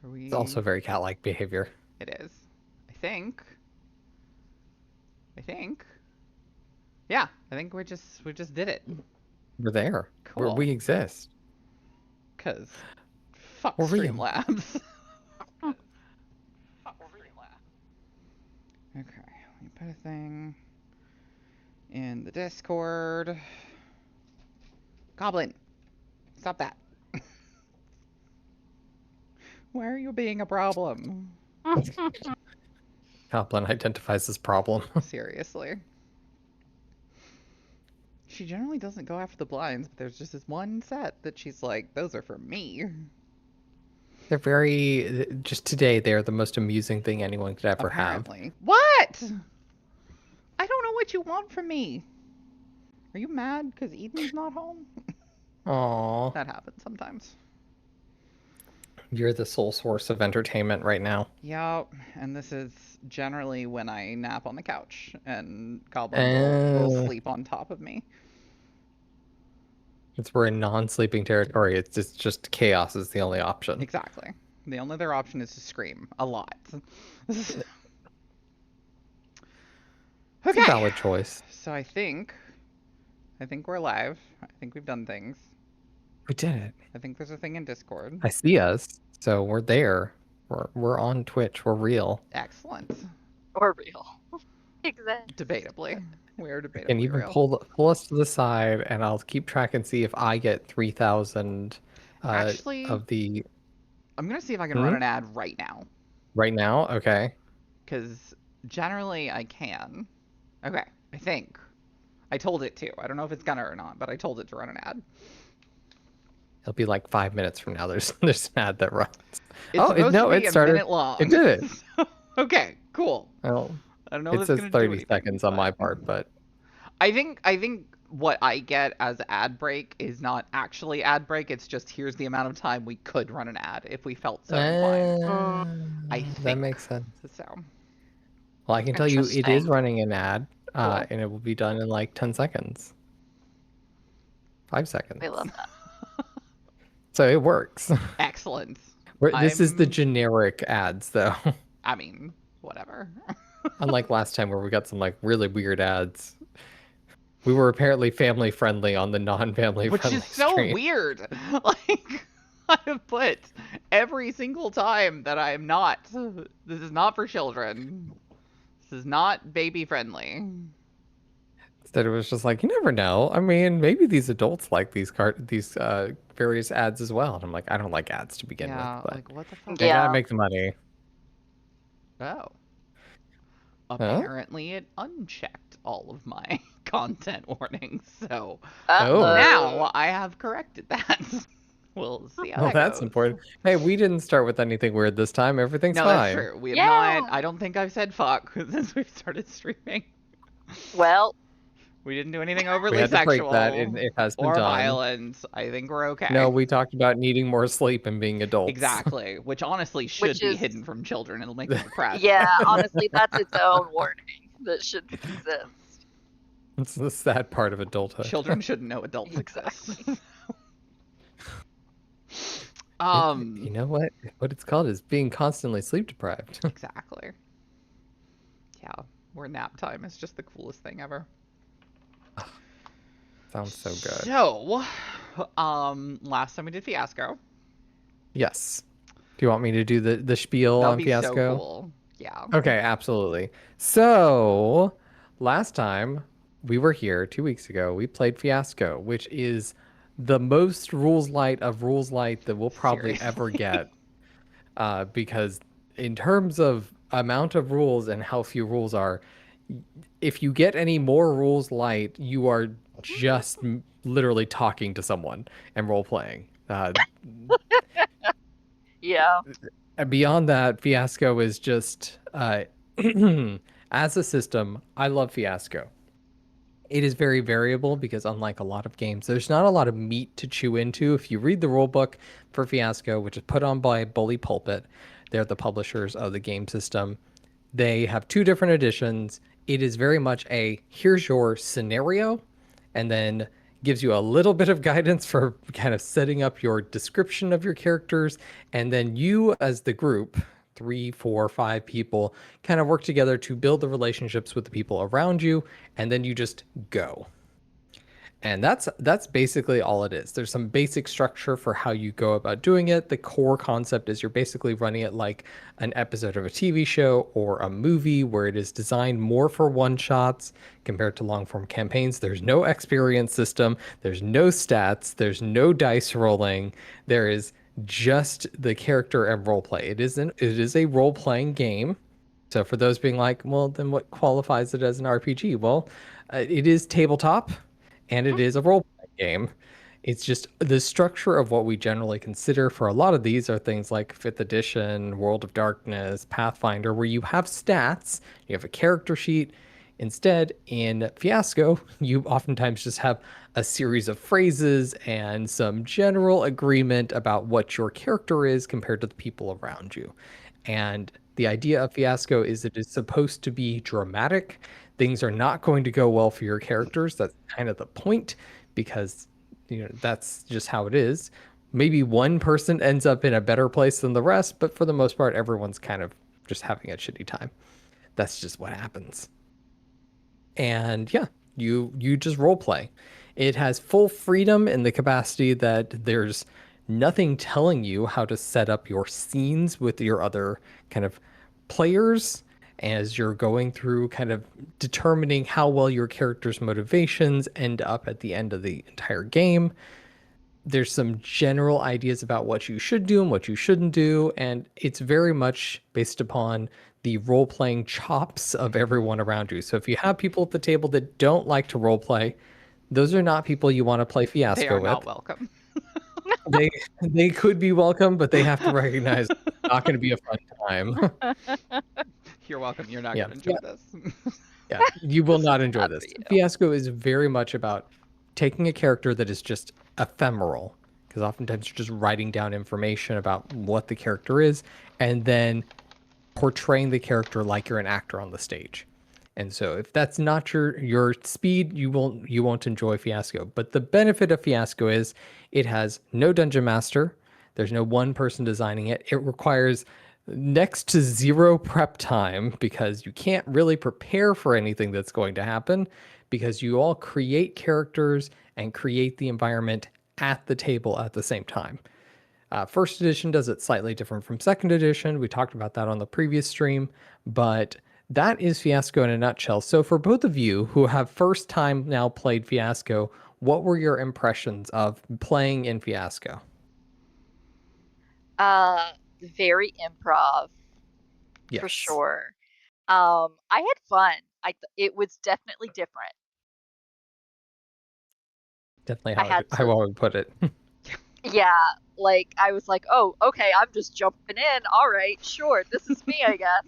Are we? It's also very cat-like behavior. It is. I think. I think. Yeah, I think we just did it. We're there. Cool. We exist. Cause fuck We're real. Streamlabs. Okay, let me put a thing in the Discord. Goblin, stop that. Why are you being a problem? Goblin identifies as problem. Seriously. She generally doesn't go after the blinds, but there's just this one set that she's like, those are for me. They're very... Just today, they're the most amusing thing anyone could ever Apparently. What? I don't know what you want from me. Are you mad because Eden's not home? have. Aww. That happens sometimes. You're the sole source of entertainment right now. Yep, and this is generally when I nap on the couch, and Goblin will sleep on top of me. We're in non-sleeping territory. It's just chaos is the only option. Exactly. The only other option is to scream a lot. Okay. Okay. It's a valid choice. So I think we're live. I think we've done things. We did it. I think there's a thing in Discord. I see us, so we're there. We're on Twitch. We're real. Excellent. Or real. Exactly. Debatably. We are debatably And even real. pull us to the side, and I'll keep track and see if I get 3,000 Actually, of the... I'm going to see if I can run an ad right now. Right now? Okay. Because generally I can. Okay, I think. I told it to. I don't know if it's gonna or not, but I told it to run an ad. It'll be like 5 minutes from now. There's an ad that runs. It's supposed to be it started. A minute long. It did it. Okay, cool. Well, I don't know. it says 30 seconds on my part, but I think what I get as ad break is not actually ad break. It's just here's the amount of time we could run an ad if we felt so inclined. I think that makes sense. So. Well, I can tell you it is running an ad, Cool. and it will be done in like 10 seconds. 5 seconds. I love that. So it works. Excellent. This is the generic ads, though. I mean, whatever. Unlike last time where we got some like really weird ads. We were apparently family friendly on the non-family friendly Which is so stream. weird. Like, I have put every single time that I am not. This is not for children. This is not baby friendly. Instead, it was just like, you never know. I mean, maybe these adults like these various ads as well. And I'm like, I don't like ads to begin with. But like what the fuck? they gotta make the money. Oh. Apparently, it unchecked all of my content warnings, so now I have corrected that. We'll see how that that's goes. important. Hey, we didn't start with anything weird this time. Everything's fine. No, that's true. We have not. I don't think I've said fuck since we've started streaming. Well, we didn't do anything overly we had to sexual break that. It has been or done. violent. I think we're okay. No, we talked about needing more sleep and being adults. Exactly, which honestly should be hidden from children. It'll make them depressed. Yeah, honestly, that's its own warning that should exist. It's the sad part of adulthood. Children shouldn't know adults exist. You know what? What it's called is being constantly sleep deprived. Exactly. Yeah, where nap time is just the coolest thing ever. Sounds so good. So, last time we did Fiasco. Yes. Do you want me to do the spiel on Fiasco? That'd be so cool. Yeah. Okay, absolutely. So, last time we were here 2 weeks ago, we played Fiasco, which is the most rules light of rules light that we'll probably ever get. Because in terms of amount of rules and how few rules are, if you get any more rules light, you are just literally talking to someone and role playing. Yeah. Beyond that, Fiasco is just as a system, I love Fiasco. It is very variable because unlike a lot of games, there's not a lot of meat to chew into. If you read the rulebook for Fiasco, which is put on by Bully Pulpit, they're the publishers of the game system. They have 2 different editions. It is very much a here's your scenario, and then gives you a little bit of guidance for kind of setting up your description of your characters, and then you as the group, 3, 4, 5 people, kind of work together to build the relationships with the people around you, and then you just go. And that's basically all it is. There's some basic structure for how you go about doing it. The core concept is you're basically running it like an episode of a TV show or a movie where it is designed more for one shots compared to long form campaigns. There's no experience system, there's no stats, there's no dice rolling. There is just the character and role play. It is a role playing game. So for those being like, well, then what qualifies it as an RPG? Well, it is tabletop and it is a role playing game. It's just the structure of what we generally consider for a lot of these are things like 5th edition, World of Darkness, Pathfinder, where you have stats, you have a character sheet. Instead, in Fiasco, you oftentimes just have a series of phrases and some general agreement about what your character is compared to the people around you. And the idea of Fiasco is it is supposed to be dramatic. Things are not going to go well for your characters. That's kind of the point, because that's just how it is. Maybe one person ends up in a better place than the rest, but for the most part, everyone's kind of just having a shitty time. That's just what happens. And yeah, you just role play. It has full freedom in the capacity that there's nothing telling you how to set up your scenes with your other kind of players as you're going through kind of determining how well your character's motivations end up at the end of the entire game. There's some general ideas about what you should do and what you shouldn't do, and it's very much based upon the role-playing chops of everyone around you. So if you have people at the table that don't like to role play, those are not people you want to play Fiasco with. They are not welcome. They could be welcome, but they have to recognize it's not going to be a fun time. You're welcome. You're not going to enjoy this. Yeah, you will not enjoy this. Fiasco is very much about taking a character that is just ephemeral, because oftentimes you're just writing down information about what the character is, and then portraying the character like you're an actor on the stage. And so if that's not your speed, you won't enjoy Fiasco. But the benefit of Fiasco is it has no dungeon master. There's no one person designing it. It requires next to zero prep time, because you can't really prepare for anything that's going to happen, because you all create characters and create the environment at the table at the same time. First edition does it slightly different from second edition. We talked about that on the previous stream, but that is Fiasco in a nutshell. So for both of you who have first time now played Fiasco, what were your impressions of playing in Fiasco? Very improv, Yes. for sure. I had fun. It was definitely different. Definitely how I would put it. Yeah, like I was like, oh, okay, I'm just jumping in. All right, sure, this is me, I guess.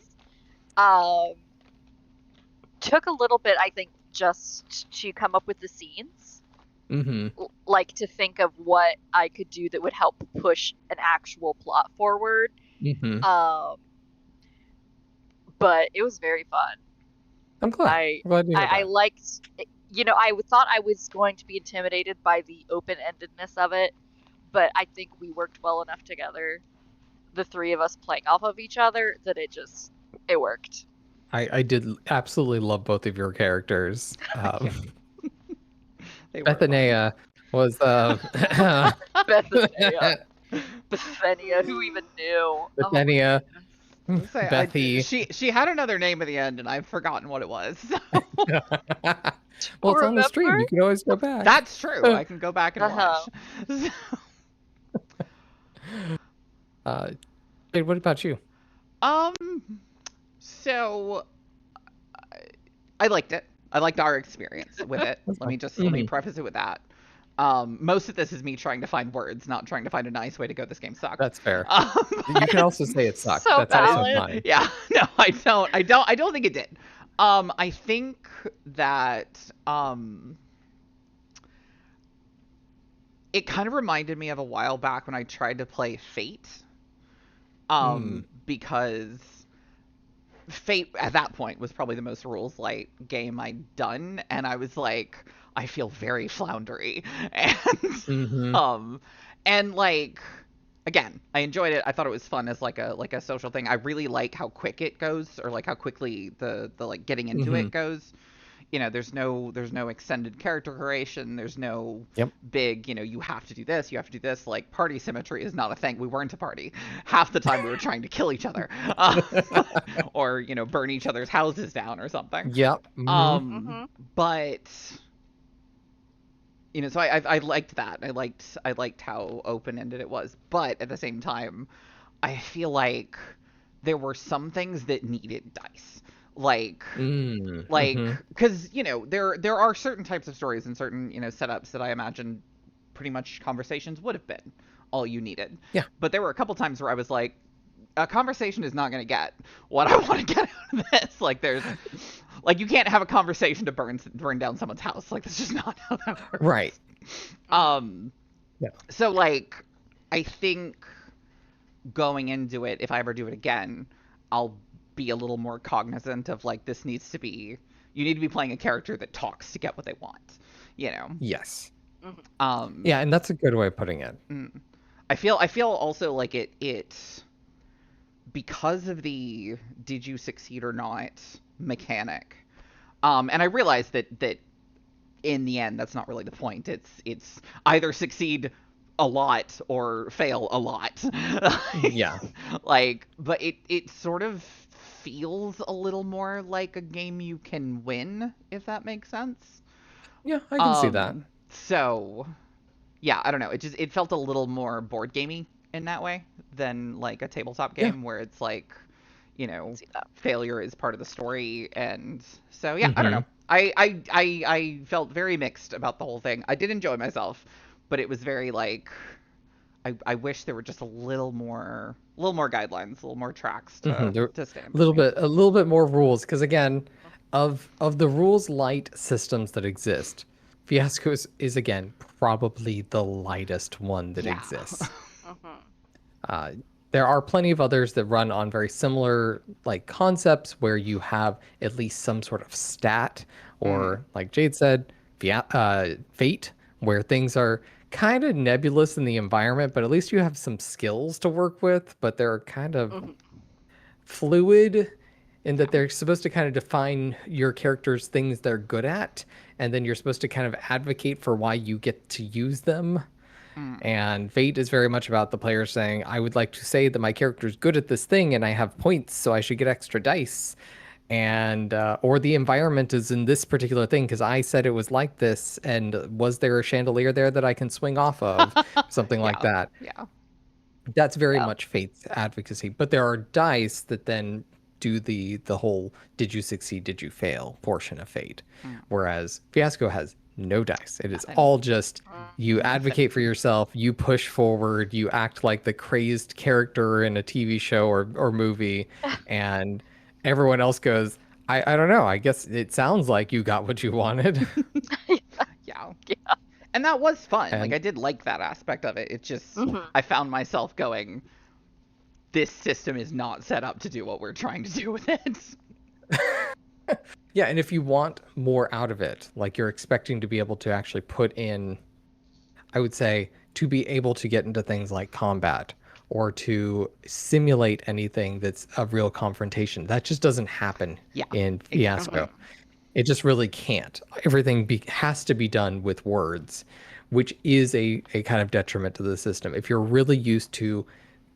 Took a little bit, I think, just to come up with the scenes. Mm-hmm. Like to think of what I could do that would help push an actual plot forward. Mm-hmm. But it was very fun. I'm glad. I liked, I thought I was going to be intimidated by the open-endedness of it, but I think we worked well enough together, the three of us playing off of each other, that it worked. I did absolutely love both of your characters. Bethania was Bethania. Bethania, who even knew? Bethania. Bethy. She had another name at the end, and I've forgotten what it was. Well, it's on the stream. You can always go back. That's true. I can go back and watch. Wait, what about you? So I liked it. I liked our experience with it. Let me preface it with that. Most of this is me trying to find words, not trying to find a nice way to go. This game sucked. That's fair. You can also say it sucked. So that's also fine. Yeah, no, I don't think it did. I think that it kind of reminded me of a while back when I tried to play Fate. Because Fate at that point was probably the most rules light game I'd done, and I was like, I feel very floundery. And Mm-hmm. and like again, I enjoyed it. I thought it was fun as like a social thing. I really like how quick it goes, or like how quickly the like getting into Mm-hmm. it goes. There's no extended character creation. There's no Yep. big, you have to do this, you have to do this. Like party symmetry is not a thing. We weren't a party. Half the time we were trying to kill each other, or burn each other's houses down or something. Yep. Mm-hmm. Um, but so I liked that. I liked how open ended it was. But at the same time, I feel like there were some things that needed dice. Like Mm-hmm. because there are certain types of stories and certain setups that I imagine pretty much conversations would have been all you needed. Yeah. But there were a couple times where I was like, a conversation is not going to get what I want to get out of this. Like you can't have a conversation to burn down someone's house. Like that's just not how that works. Right. Yeah. So like I think going into it, if I ever do it again, I'll be a little more cognizant of like you need to be playing a character that talks to get what they want. Yes. Um Yeah, and that's a good way of putting it. I feel also like it because of the did you succeed or not mechanic. And I realize that in the end that's not really the point. It's either succeed a lot or fail a lot. Yeah. But it sort of feels a little more like a game you can win, if that makes sense. Yeah, I can see that. So yeah, I don't know. It felt a little more board gamey in that way than like a tabletop Yeah. game where it's like, See that. failure is part of the story. And so yeah, I don't Mm-hmm. know. I felt very mixed about the whole thing. I did enjoy myself, but it was very like I wish there were just a little more guidelines, a little more tracks Mm-hmm. to stay in A little between. bit, a little bit more rules, because again, of the rules light systems that exist, Fiasco is again probably the lightest one that Yeah. exists. Mhm. There are plenty of others that run on very similar like concepts where you have at least some sort of stat, or like Jade said, fate, where things are kind of nebulous in the environment, but at least you have some skills to work with, but they're kind of fluid in that they're supposed to kind of define your character's things they're good at, and then you're supposed to kind of advocate for why you get to use them. And Fate is very much about the player saying, I would like to say that my character's good at this thing and I have points, so I should get extra dice. And, or the environment is in this particular thing because I said it was like this. And was there a chandelier there that I can swing off of? Something like Yeah. that. Yeah. That's very Yeah. much Fate's advocacy. But there are dice that then do the whole did you succeed, did you fail portion of Fate. Whereas Fiasco has no dice. It is Nothing. all just you advocate for yourself, you push forward, you act like the crazed character in a TV show or movie, and everyone else goes, I don't know. I guess it sounds like you got what you wanted. Yeah. Yeah. And that was fun. Like And- I did like that aspect of it. It just Mhm. I found myself going, this system is not set up to do what we're trying to do with it. Yeah, and if you want more out of it, like you're expecting to be able to actually put in, I would say, to be able to get into things like combat or to simulate anything that's a real confrontation, that just doesn't happen Yeah, in Fiasco. It just really can't. Everything has to be done with words, which is a kind of detriment to the system. If you're really used to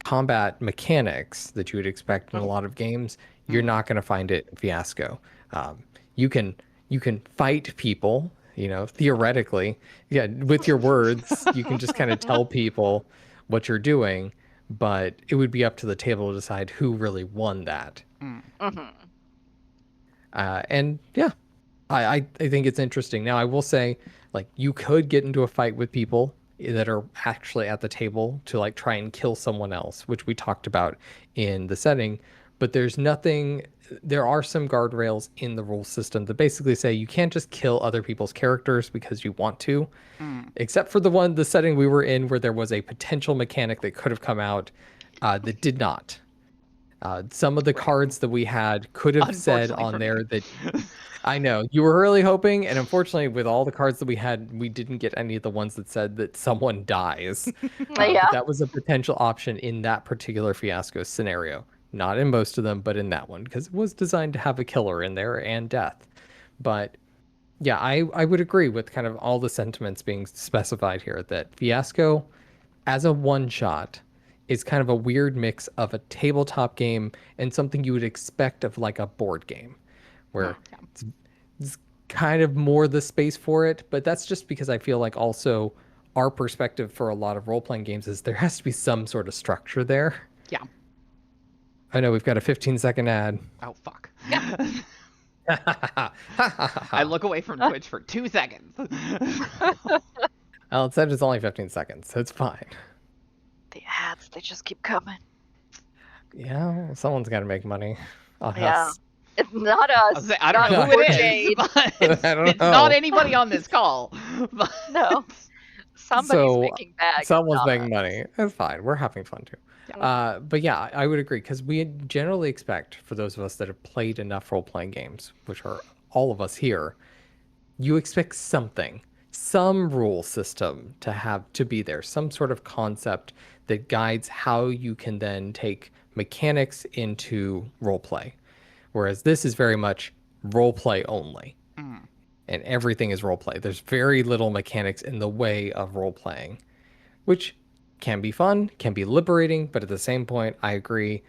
combat mechanics that you would expect in a lot of games, you're not going to find it in Fiasco. You can fight people, theoretically, yeah, with your words. You can just kind of tell people what you're doing, but it would be up to the table to decide who really won that. And yeah, I think it's interesting. Now, I will say, like, you could get into a fight with people that are actually at the table to like try and kill someone else, which we talked about in the setting, but there are some guardrails in the rule system that basically say you can't just kill other people's characters because you want to, except for the setting we were in where there was a potential mechanic that could have come out that did not. Some of the cards that we had could have said Unfortunately on for there me. that I know you were really hoping, and unfortunately, with all the cards that we had, we didn't get any of the ones that said that someone dies. But Yeah. that was a potential option in that particular Fiasco scenario. Not in most of them, but in that one, because it was designed to have a killer in there and death. But yeah, I would agree with kind of all the sentiments being specified here that Fiasco, as a one shot, is kind of a weird mix of a tabletop game and something you would expect of like a board game, where Yeah. it's kind of more the space for it. But that's just because I feel like also our perspective for a lot of role playing games is there has to be some sort of structure there. Yeah. I know we've got a 15-second ad. Oh, fuck. I look away from Twitch for 2 seconds. Well, it said it's only 15 seconds, so it's fine. The ads, they just keep coming. Yeah, well, someone's got to make money on Yeah. us. It's not us. I don't know not who poor it is, Jade. but it's, I don't it's know. not anybody on this call. But No. Somebody's So, making bags. Someone's not making us. money. It's fine. We're having fun too. Yeah. But yeah, I would agree because we generally expect for those of us that have played enough role-playing games, which are all of us here, you expect something, some rule system to be there, some sort of concept that guides how you can then take mechanics into role play. Whereas this is very much role play only. And everything is role play. There's very little mechanics in the way of role playing, which can be fun, can be liberating, but at the same point, I agree,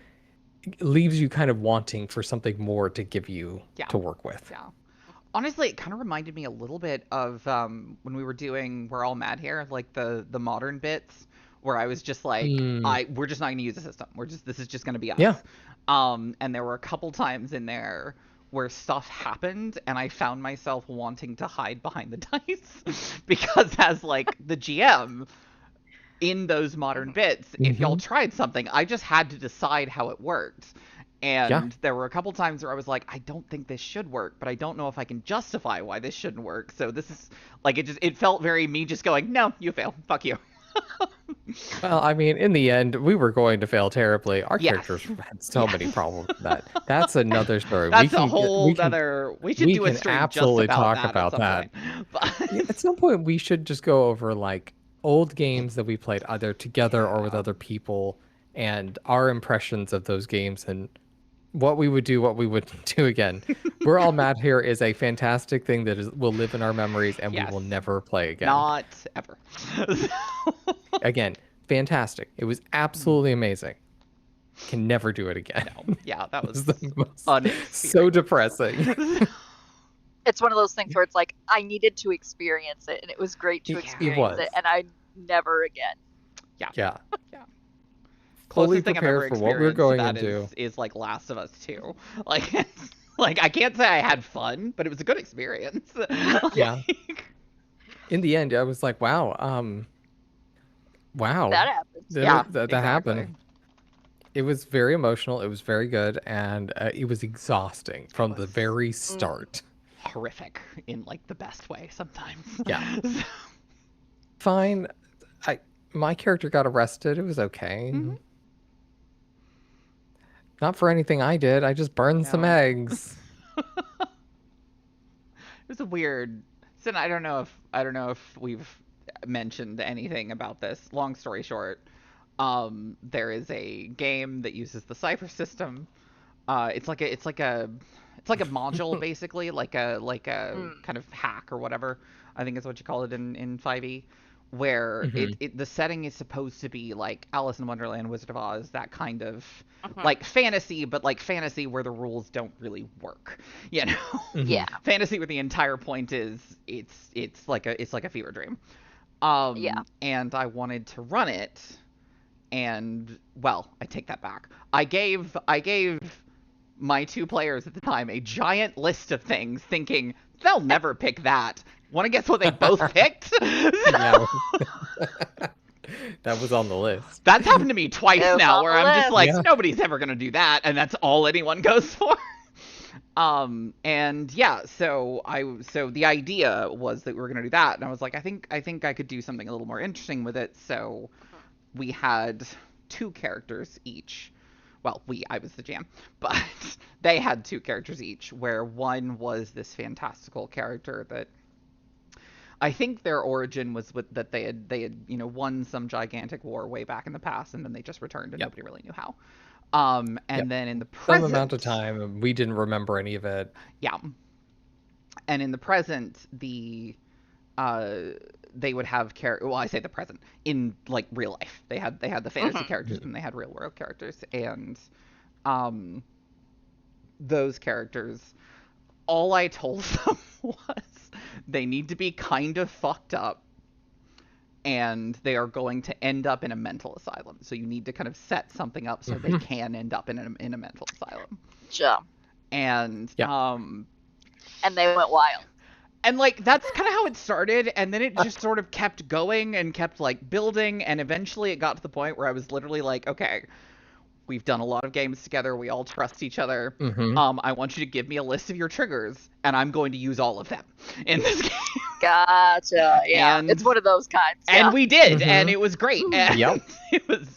it leaves you kind of wanting for something more to give you to work with. Yeah. Honestly, it kind of reminded me a little bit of when we were doing We're All Mad Here, like the modern bits, where I was just like, we're just not going to use the system. This is just going to be us. Yeah. And there were a couple times in there where stuff happened and I found myself wanting to hide behind the dice because as like the GM in those modern bits, if y'all tried something, I just had to decide how it worked. And there were a couple times where I was like, I don't think this should work, but I don't know if I can justify why this shouldn't work. So this is like, it felt very me just going, no, you fail. Fuck you. Well, I mean, in the end, we were going to fail terribly. Our characters had so many problems with that. That's another story. That's a whole other. We should do a stream absolutely just talk about that. But At some point, we should just go over like old games that we played either together or with other people, and our impressions of those games and what we would do, what we wouldn't do again. We're All Mad Here is a fantastic thing that will live in our memories, and we will never play again. Not ever. Again, fantastic. It was absolutely amazing. Can never do it again. No. Yeah, that was the most, so depressing. It's one of those things where it's like, I needed to experience it, and it was great to experience it, and I never again. Yeah. Fully Fully prepared for what we're going into. Is like Last of Us 2. Like, like I can't say I had fun, but it was a good experience. Yeah. In the end, I was like, wow. Wow. That happened. That happened. It was very emotional. It was very good, and it was exhausting from the very start. Horrific in like the best way sometimes. Yeah. Fine. My character got arrested. It was okay. Mm-hmm. Not for anything I did. I just burned some eggs. It was a weird. So I don't know if we've mentioned anything about this. Long story short, there is a game that uses the cipher system. It's like a module basically, like a kind of hack or whatever, I think is what you call it in 5e, where the setting is supposed to be like Alice in Wonderland, Wizard of Oz, that kind of like fantasy, but like fantasy where the rules don't really work, you know? Yeah. Fantasy where the entire point is it's like a fever dream. And I wanted to run it, and well, I take that back. I gave my two players at the time a giant list of things, thinking they'll never pick that. Want to guess what they both picked? Yeah. That was on the list. That's happened to me twice now, where I'm just like, Yeah. nobody's ever going to do that, and that's all anyone goes for. And yeah, so the idea was that we were going to do that, and I was like, I think I could do something a little more interesting with it. So we had two characters each. I was the jam, but they had 2 characters each, where one was this fantastical character that I think their origin was with that they had won some gigantic war way back in the past, and then they just returned and Yep. nobody really knew how. And Yep. then in the Some present, amount of time, and we didn't remember any of it. yeah, and in the present, they would have well, I say the present, in like real life, they had the fantasy characters and they had real world characters, and those characters, all I told them was they need to be kind of fucked up and they are going to end up in a mental asylum. So you need to kind of set something up so they can end up in a mental asylum. Sure. And and they went wild. And like that's kind of how it started, and then it just sort of kept going and kept like building, and eventually it got to the point where I was literally like, okay, we've done a lot of games together, we all trust each other. I want you to give me a list of your triggers, and I'm going to use all of them in this game. Gotcha. Yeah, And- it's one of those kinds. Yeah. And we did, and it was great. And Yep.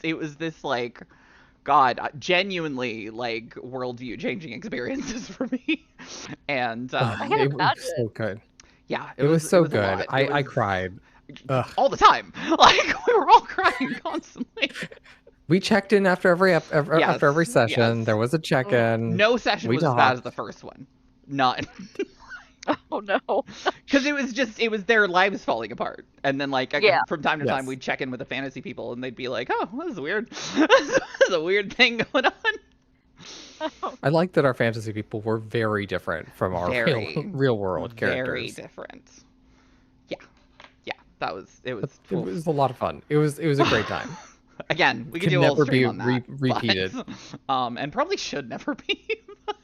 it was this like, God, genuinely like worldview changing experiences for me. And can it was imagine. so good. yeah, It was so a good. lot. It I was- cried. Ugh. all the time. Like we were all crying constantly. We checked in after every after every Yes, session. yes. There was a check-in. No session We was as bad as talked. the first one. None. Oh no. Because it was their lives falling apart. And then like Yeah. from time to Yes. time we'd check in with the fantasy people and they'd be like, oh, this is weird. This is a weird thing going on. I like that our fantasy people were very different from our Very, real world Very characters. different. Yeah. Yeah. It was It was a lot of fun. It was a great time. again, we could Could do a whole never stream be on that. repeated. But, and probably should never be. But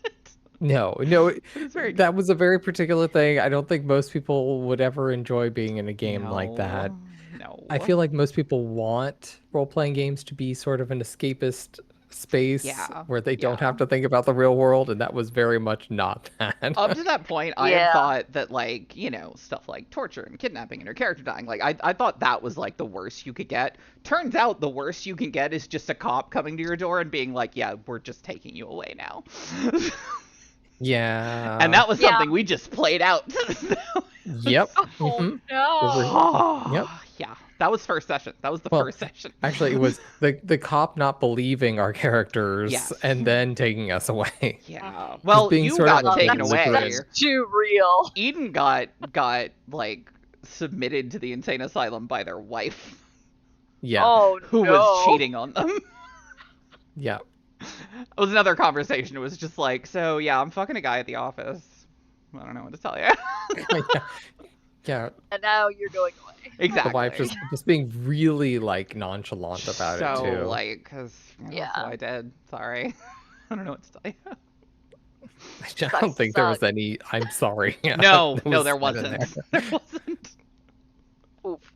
No, it was very that was a very particular thing. I don't think most people would ever enjoy being in a game like that. No. I feel like most people want role-playing games to be sort of an escapist space Yeah, where they don't yeah. have to think about the real world, and that was very much not that. Up to that point, I Yeah. had thought that, like, stuff like torture and kidnapping and your character dying, like, I thought that was, like, the worst you could get. Turns out the worst you can get is just a cop coming to your door and being like, yeah, we're just taking you away now. Yeah. And that was Yeah. something we just played out. Yep. Oh Mhm. no. Yep. Yeah, that was first session. That was the Well, first session. Actually, it was the cop not believing our characters Yes. and then taking us away. Yeah. Well, being you sort of got taken that's, away. that's too real. Eden got like submitted to the insane asylum by their wife, Yeah. Oh who no. was cheating on them. Yeah. It was another conversation. It was just like, so yeah, I'm fucking a guy at the office. I don't know what to tell you. Yeah. And now you're going away. Exactly. The wife just being really like nonchalant about it so too. like, cause Yeah. so I did. Sorry, I don't know what to tell you. I don't think there was sucks. any. I'm sorry. No, that no, was there said in wasn't. there. There wasn't. Oof.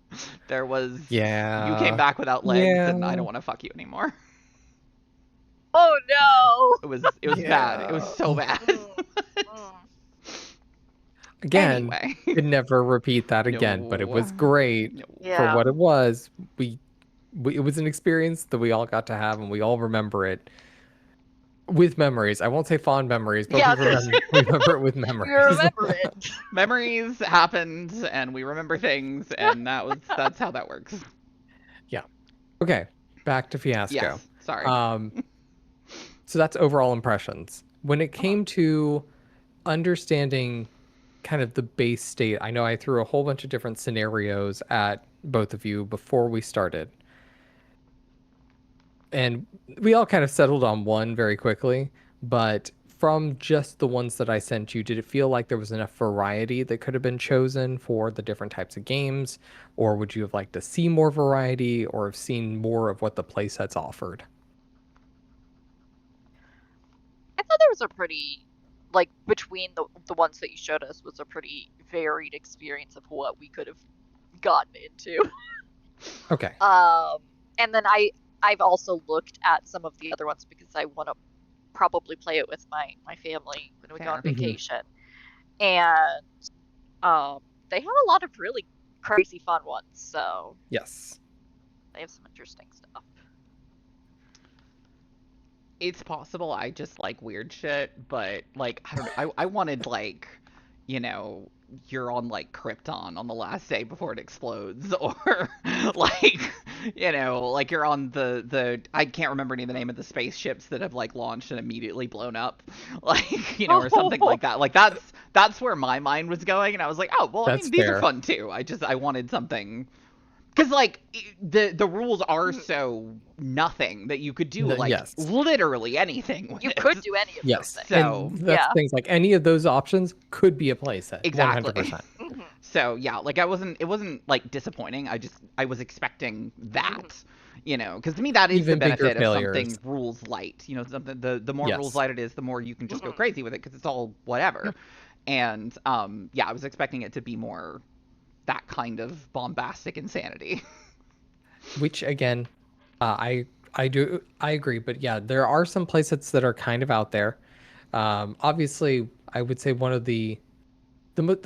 There was. Yeah. You came back without legs, and I yeah. don't want to fuck you anymore. Oh no. It was bad. It was so bad. Mm. Again, Anyway. could never repeat that again, but it was No. great No. Yeah. for what it was. It was an experience that we all got to have, and we all remember it with memories. I won't say fond memories, but Yeah, we remember it with You memories. remember it. Memories happened, and we remember things, and that's how that works. Okay, back to Fiasco. Yes. Sorry. So that's overall impressions. When it came to understanding kind of the base state, I know I threw a whole bunch of different scenarios at both of you before we started. And we all kind of settled on one very quickly, but from just the ones that I sent you, did it feel like there was enough variety that could have been chosen for the different types of games? Or would you have liked to see more variety or have seen more of what the playsets offered? I thought there was a pretty, like, between the ones that you showed us was a pretty varied experience of what we could have gotten into. Okay. And then I've also looked at some of the other ones because I want to probably play it with my family when we go on Fair. Mhm. vacation. And they have a lot of really crazy fun ones, so Yes. they have some interesting stuff. It's possible I just like weird shit, but like I don't know. I wanted like, you know, you're on like Krypton on the last day before it explodes, or like, you know, like you're on the I can't remember any of the name of the spaceships that have like launched and immediately blown up, like you know, or something like that. Like that's where my mind was going, and I was like, oh well, I That's mean these are fair. fun too. I wanted something. Because like the rules are so nothing that you could do like Yes. literally anything with You it. could do any of those Yes. things. So And that's Yeah. things like any of those options could be a playset. exactly. 100%. Mhm. So yeah, like it wasn't like disappointing. I was expecting that, you know, because to me that is the Even bigger benefit of failures. something rules light. You know, something the more rules Yes. light it is, the more you can just go Mhm. crazy with it because it's all whatever. Yep. And yeah, I was expecting it to be more that kind of bombastic insanity. Which again, I agree, but yeah, there are some playsets that are kind of out there. Obviously, I would say one of the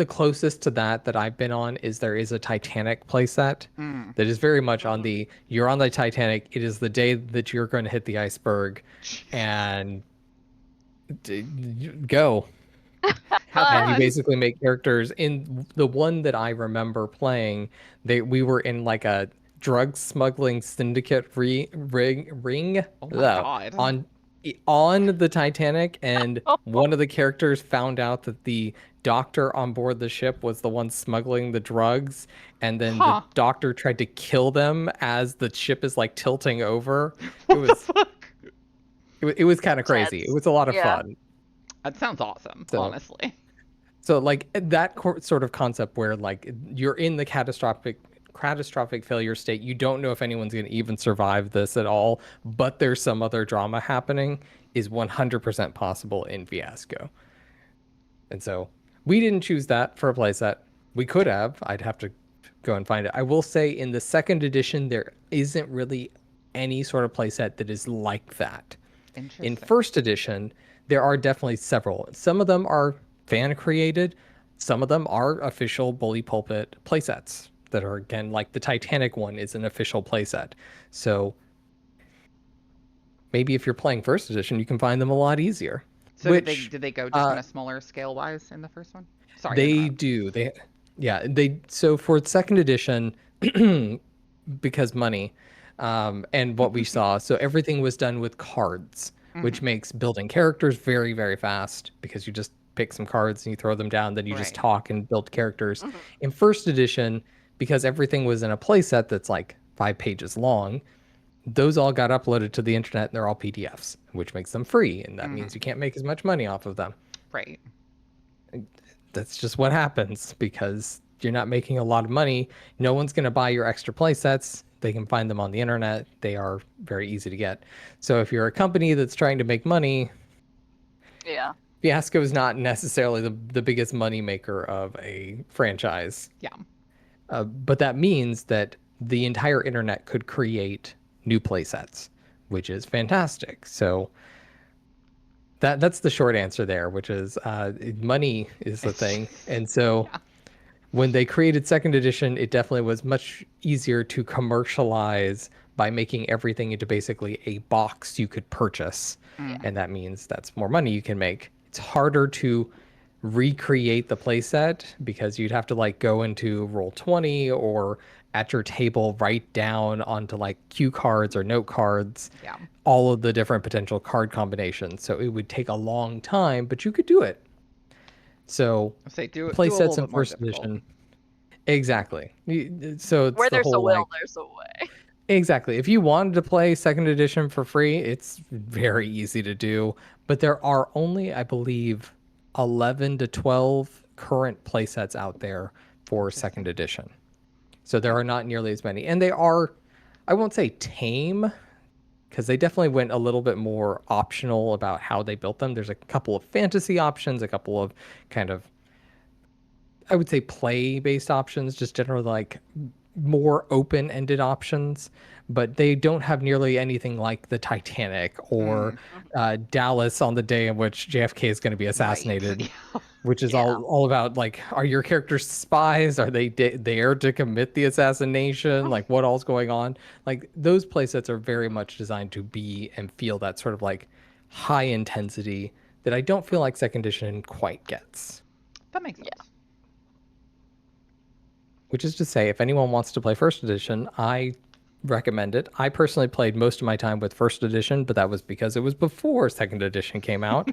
closest to that I've been on is there is a Titanic playset Mm. that is very much on Mhm. the you're on the Titanic. It is the day that you're going to hit the iceberg, and go. Have And you fun. basically make characters. In the one that I remember playing, we were in like a drug smuggling syndicate ring Oh my ugh, god. on the Titanic, and one of the characters found out that the doctor on board the ship was the one smuggling the drugs, and then the Huh. doctor tried to kill them as the ship is like tilting over. It What the was fuck? it was kind of crazy. It Tense. was a lot of Yeah. fun. That sounds awesome, So honestly. So like that sort of concept where like you're in the catastrophic failure state, you don't know if anyone's going to even survive this at all, but there's some other drama happening is 100% possible in Fiasco. And so we didn't choose that for a playset. We could have. I'd have to go and find it. I will say in the second edition there isn't really any sort of playset that is like that. In Interesting. first edition, there are definitely several. Some of them are fan created. Some of them are official Bully Pulpit playsets that are again like the Titanic one is an official playset. So maybe if you're playing first edition, you can find them a lot easier. So Which did they go just uh, kind of smaller scale wise in the first one? Sorry to they interrupt. do. They so for second edition because money and what we saw. So everything was done with cards, which Hmm. makes building characters very, very fast because you just pick some cards and you throw them down, then you just Right. talk and build characters. Mhm. In first edition, because everything was in a playset that's like 5 pages long, those all got uploaded to the internet and they're all PDFs, which makes them free. And that means Hmm. you can't make as much money off of them. Right. That's just what happens because you're not making a lot of money. No one's going to buy your extra play sets. They can find them on the internet. They are very easy to get. So if you're a company that's trying to make money, Yeah. Fiasco is not necessarily the biggest money maker of a franchise. Yeah. But that means that the entire internet could create new play sets, which is fantastic. So that's the short answer there, which is money is the thing. And so Yeah. when they created second edition, it definitely was much easier to commercialize by making everything into basically a box you could purchase. Mm. And that means that's more money you can make. It's harder to recreate the playset because you'd have to like go into Roll20 or at your table write down onto like cue cards or note cards Yeah. all of the different potential card combinations. So it would take a long time, but you could do it. So I'll say play do a little sets in bit more first difficult. edition. Exactly. So it's Where the there's a whole will, like there's a way. exactly. If you wanted to play second edition for free, it's very easy to do. But there are only, I believe, 11 to 12 current play sets out there for second Interesting. edition. So there are not nearly as many. And they are, I won't say tame, because they definitely went a little bit more optional about how they built them. There's a couple of fantasy options, a couple of kind of, I would say, play based options, just generally like more open ended options, but they don't have nearly anything like the Titanic or Mm. Dallas on the day in which JFK is going to be Right. assassinated. Yeah. which is Yeah. all about like, are your characters spies? Are they there to commit the assassination? Like, what all's going on? Like, those playsets are very much designed to be and feel that sort of like high intensity that I don't feel like second edition quite gets. That makes sense. Yeah. Which is to say, if anyone wants to play first edition, I recommend it. I personally played most of my time with first edition, but that was because it was before second edition came out.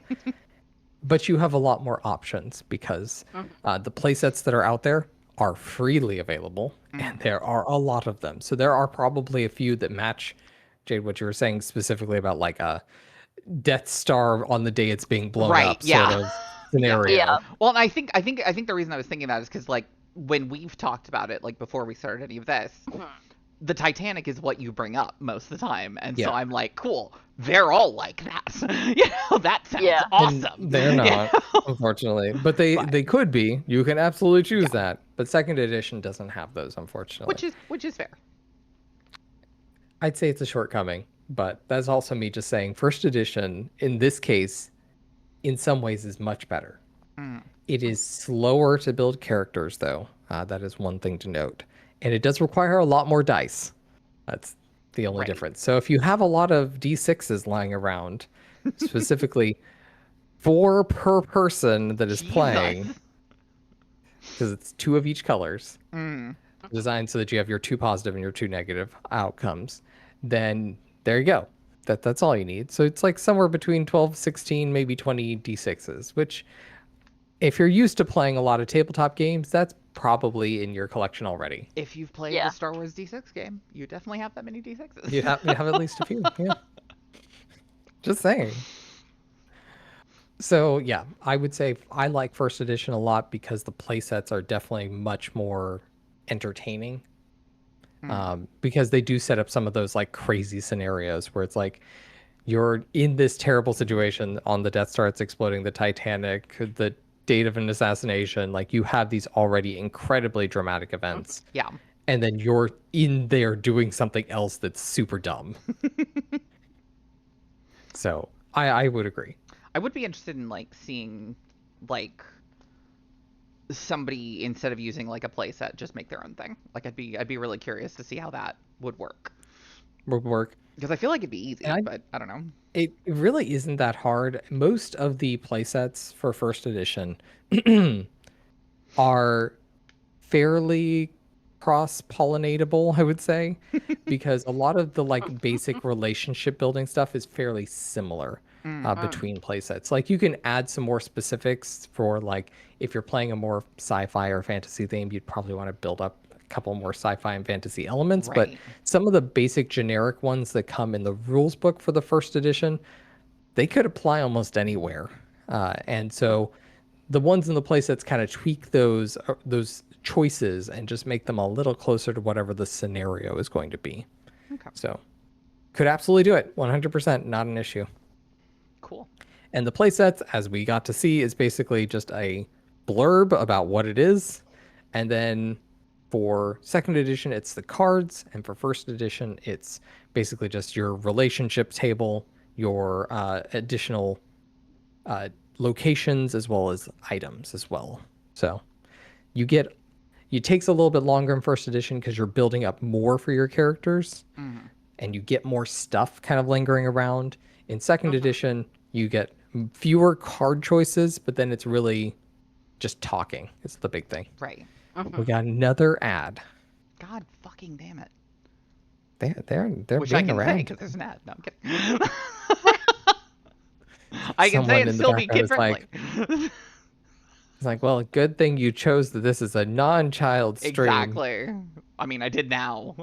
But you have a lot more options because the playsets that are out there are freely available, and there are a lot of them. So there are probably a few that match, Jade, what you were saying specifically about like a Death Star on the day it's being blown Right, up yeah. sort of scenario. Yeah. Well, and I think the reason I was thinking that is because like when we've talked about it, like before we started any of this, the Titanic is what you bring up most of the time, and so Yeah. I'm like, cool, they're all like that. You know, that sounds Yeah. And awesome. they're You not, know? unfortunately. But they could be. You can absolutely choose that. But second edition doesn't have those, unfortunately. Which is fair. I'd say it's a shortcoming, but that's also me just saying first edition, in this case, in some ways is much better. It is slower to build characters, though. That is one thing to note. And it does require a lot more dice. That's the only Right. difference. So if you have a lot of D6s lying around, specifically 4 per person that is Jesus. playing, because it's 2 of each colors, Mm. designed so that you have your 2 positive and your 2 negative outcomes, then there you go. That's all you need. So it's like somewhere between 12, 16, maybe 20 D6s, which if you're used to playing a lot of tabletop games, that's probably in your collection already. If you've played Yeah. the Star Wars D6 game, you definitely have that many D6s. You have at least a few. Yeah. Just saying. So yeah, I would say I like first edition a lot because the playsets are definitely much more entertaining. Because they do set up some of those like crazy scenarios where it's like you're in this terrible situation on the Death Star, it's exploding, the Titanic, the date of an assassination. Like you have these already incredibly dramatic events, Yeah. and then you're in there doing something else that's super dumb. So I would agree. I would be interested in like seeing like somebody, instead of using like a playset, just make their own thing. Like I'd be really curious to see how that would work. Would work. Because I feel like it'd be easy, And but I don't know. It really isn't that hard. Most of the playsets for first edition are fairly cross-pollinatable, I would say, because a lot of the like basic relationship building stuff is fairly similar between playsets. Like you can add some more specifics for like if you're playing a more sci-fi or fantasy theme, you'd probably want to build up a couple more sci-fi and fantasy elements, but Right. some of the basic generic ones that come in the rules book for the first edition, they could apply almost anywhere. And so the ones in the playsets kind of tweak those choices and just make them a little closer to whatever the scenario is going to be. Okay. So could absolutely do it. 100%, not an issue. Cool. And the playsets, as we got to see, is basically just a blurb about what it is. And then for second edition, it's the cards. And for first edition, it's basically just your relationship table, your additional locations, as well as items as well. So it takes a little bit longer in first edition because you're building up more for your characters and you get more stuff kind of lingering around. In second edition, you get fewer card choices, but then it's really just talking. It's the big thing. Right. We got another ad. God fucking damn it. They're Which I being can say around. because there's an ad. No, I'm kidding. I can say Someone and in the still be kid background friendly. It's like, well, good thing you chose that this is a non-child stream. Exactly. I mean, I did now.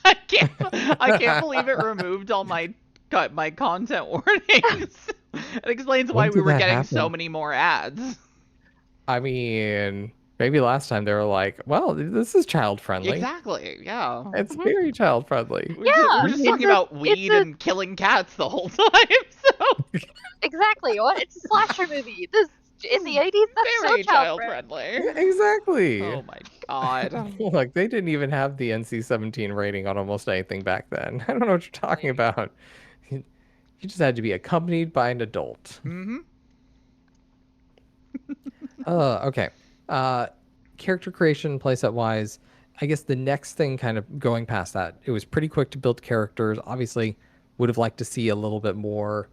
I can't believe it removed all my content warnings. It explains why When we did were that getting so happen? many more ads. I mean, maybe last time they were like, well, this is child friendly. Exactly. Yeah. It's very child friendly. We're just talking about it's weed a- and killing cats the whole time. So Exactly. What? It's a slasher movie. This in the 80s. That's very so child friendly. friendly. Exactly. Oh my god. Look, they didn't even have the NC-17 rating on almost anything back then. I don't know what you're talking about. You just had to be accompanied by an adult. Mm-hmm. Okay. Character creation, playset wise, I guess the next thing, kind of going past that, it was pretty quick to build characters. Obviously, would have liked to see a little bit more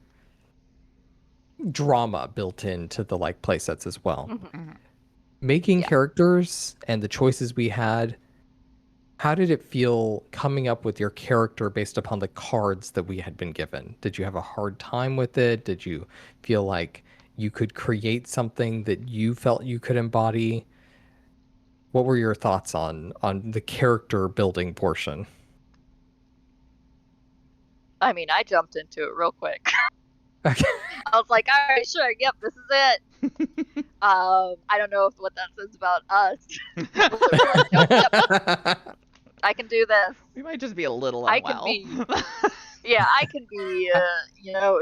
drama built into the like playsets as well. Mhm. Making Yeah. characters and the choices we had, how did it feel coming up with your character based upon the cards that we had been given? Did you have a hard time with it? Did you feel like you could create something that you felt you could embody? What were your thoughts on the character building portion? I mean, I jumped into it real quick. Okay. I was like, all right, sure, yep, this is it. I don't know what that says about us. We're like, nope, yep, I can do this. We might just be a little I can unwell. be, yeah, I can be,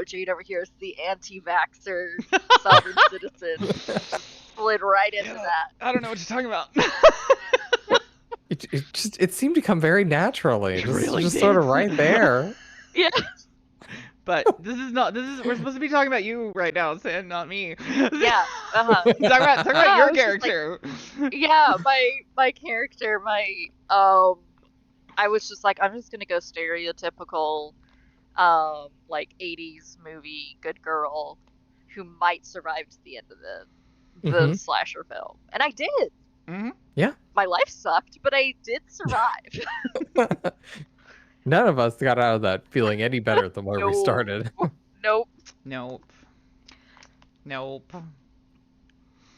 Jade over here is the anti-vaxxer sovereign citizen. Just slid right into that. I don't know what you're talking about. It seemed to come very naturally. It Just, really just did. sort of right there. Yeah. But we're supposed to be talking about you right now, Cinn, not me. Yeah. talk about Yeah, your I was just character. Yeah, my character, I was just like, I'm just gonna go stereotypical, like 80s movie good girl who might survive to the end of the Mhm. slasher film, and I did. Hmm. Yeah. My life sucked, but I did survive. None of us got out of that feeling any better than where we No. started. Nope. Nope. No.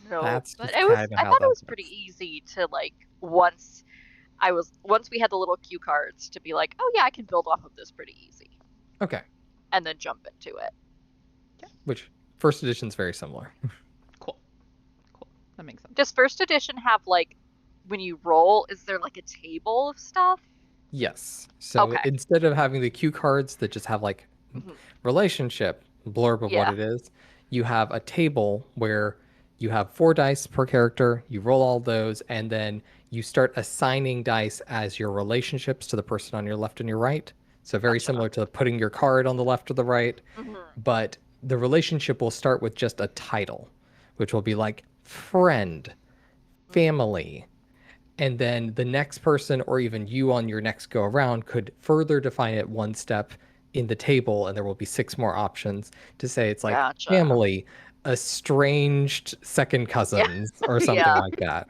That's But just it was. kinda I how thought it that was pretty easy to like once we had the little cue cards to be like, oh yeah, I can build off of this pretty easy, Okay. and then jump into it. Which first edition's very similar. Cool. That makes sense. Does first edition have like when you roll? Is there like a table of stuff? Yes. So Okay. instead of having the cue cards that just have like Mhm. relationship blurb of Yeah. what it is, you have a table where you have 4 dice per character, you roll all those, and then you start assigning dice as your relationships to the person on your left and your right. So very Gotcha. similar to putting your card on the left or the right, Mhm. but the relationship will start with just a title, which will be like friend, family, and then the next person or even you on your next go around could further define it one step in the table, and there will be 6 more options to say it's like Gotcha. family, estranged second cousins, or something Yeah. like that.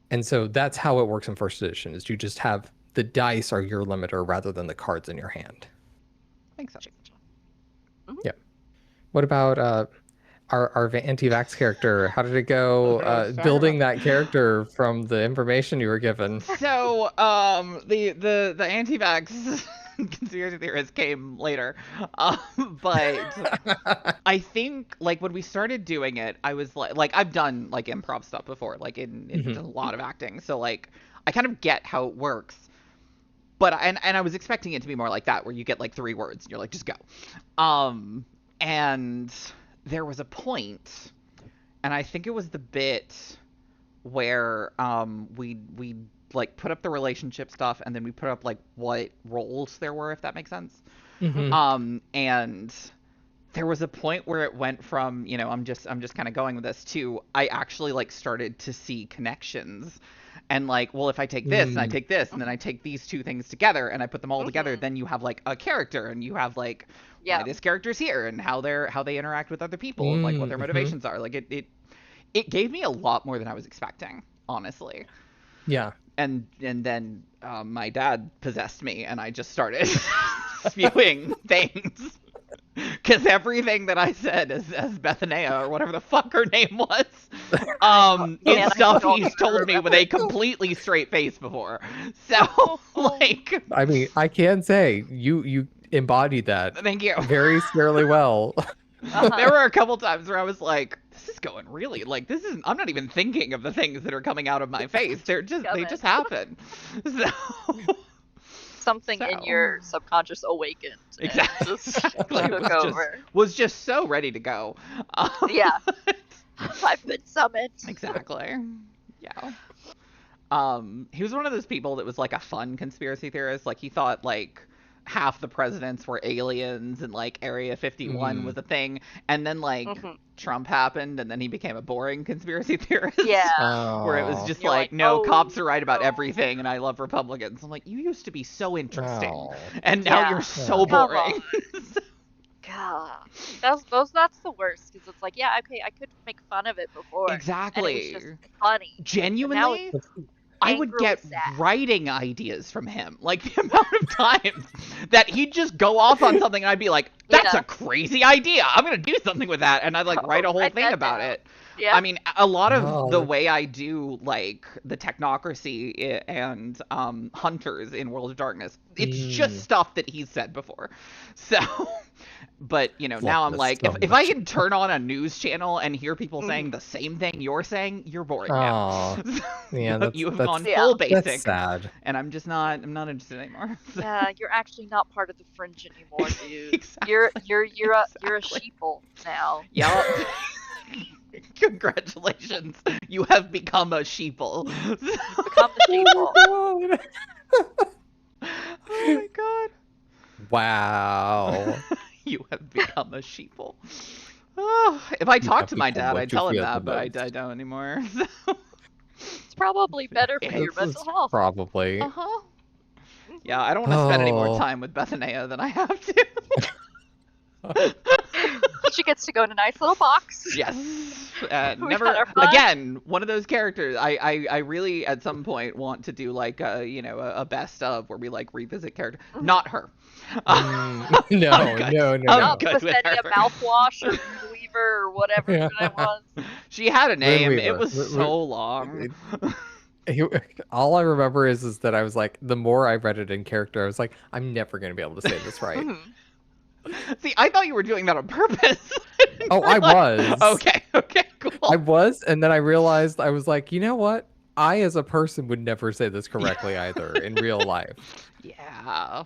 And so that's how it works in first edition, is you just have the dice are your limiter rather than the cards in your hand. Makes sense. What about our anti-vax character? How did it go building that character from the information you were given? So, the anti-vax conspiracy theorist came later, but I think like when we started doing it, I was like I've done like improv stuff before, like in a lot of acting, so like I kind of get how it works. But and I was expecting it to be more like that, where you get like 3 words and you're like, just go. And there was a point, and I think it was the bit where we like put up the relationship stuff, and then we put up like what roles there were, if that makes sense. And there was a point where it went from, I'm just kind of going with this, to I actually like started to see connections. And like, well, if I take this and I take this and then I take these 2 things together and I put them all together, then you have like a character, and you have like why this character's here and how they interact with other people and like what their motivations are. Like it gave me a lot more than I was expecting, honestly. Yeah. And then my dad possessed me, and I just started spewing things. Because everything that I said as Bethanea, or whatever the fuck her name was, it's stuff he's told me with a completely straight face before. So, like... I mean, I can say, you embodied that Thank you. very scarily well. There were a couple times where I was like, this is going really, like, this isn't, I'm not even thinking of the things that are coming out of my face. They just happen. So... Something in your subconscious awakened. Exactly. Took over. Was just so ready to go. Yeah. I've been summoned. Exactly. Yeah. He was one of those people that was like a fun conspiracy theorist. Like he thought like half the presidents were aliens and like Area 51 was a thing, and then like Trump happened and then he became a boring conspiracy theorist. Yeah. Where it was just You're like, like, no, oh, cops are right about no. everything and I love Republicans. I'm like, you used to be so interesting Oh. and now Yeah. you're so Come boring. God, that's the worst, because it's like, yeah, okay, I could make fun of it before, Exactly. and it was just funny. Genuinely, Now I would angrily get sad. writing ideas from him. Like the amount of times that he'd just go off on something and I'd be like, that's Yeah. a crazy idea. I'm going to do something with that. And I'd like write a whole Write thing that about down. it. Yeah. I mean, a lot of Oh, the that's- way I do like the technocracy and hunters in World of Darkness, it's just stuff that he's said before. So, but you know, Love now I'm this like, so if I much. can turn on a news channel and hear people saying the same thing you're saying, you're boring now. Oh, yeah, that's You have that's, gone Yeah. full that's basic, sad. and I'm just not. I'm not interested anymore. Yeah, you're actually not part of the fringe anymore, dude. Exactly. You're a Exactly. sheeple now. Yep. Congratulations, you have become a sheeple. Become the sheeple. Oh Oh my god. Wow. You have become a sheeple. Oh, if I talked have to my become dad, what I'd you tell him feel that, the but I most. don't anymore. It's probably better for your This is mental health. probably. Uh-huh. Yeah, I don't want to spend any more Oh. time with Bethania than I have to. She gets to go in a nice little box. Yes. We Never had our fun. again. One of those characters. I really at some point want to do like a best of where we like revisit character. Not her. No, I'm good. no, I'm Not good with Bethania her. Mouthwash or Weaver or whatever Yeah. her name was. She had a name. It Weaver. was so long. All I remember is that I was like, the more I read it in character, I was like, I'm never gonna be able to say this right. See, I thought you were doing that on purpose. Oh, I was. Okay, cool. I was, and then I realized I was like, you know what? I, as a person, would never say this correctly either in real life. Yeah.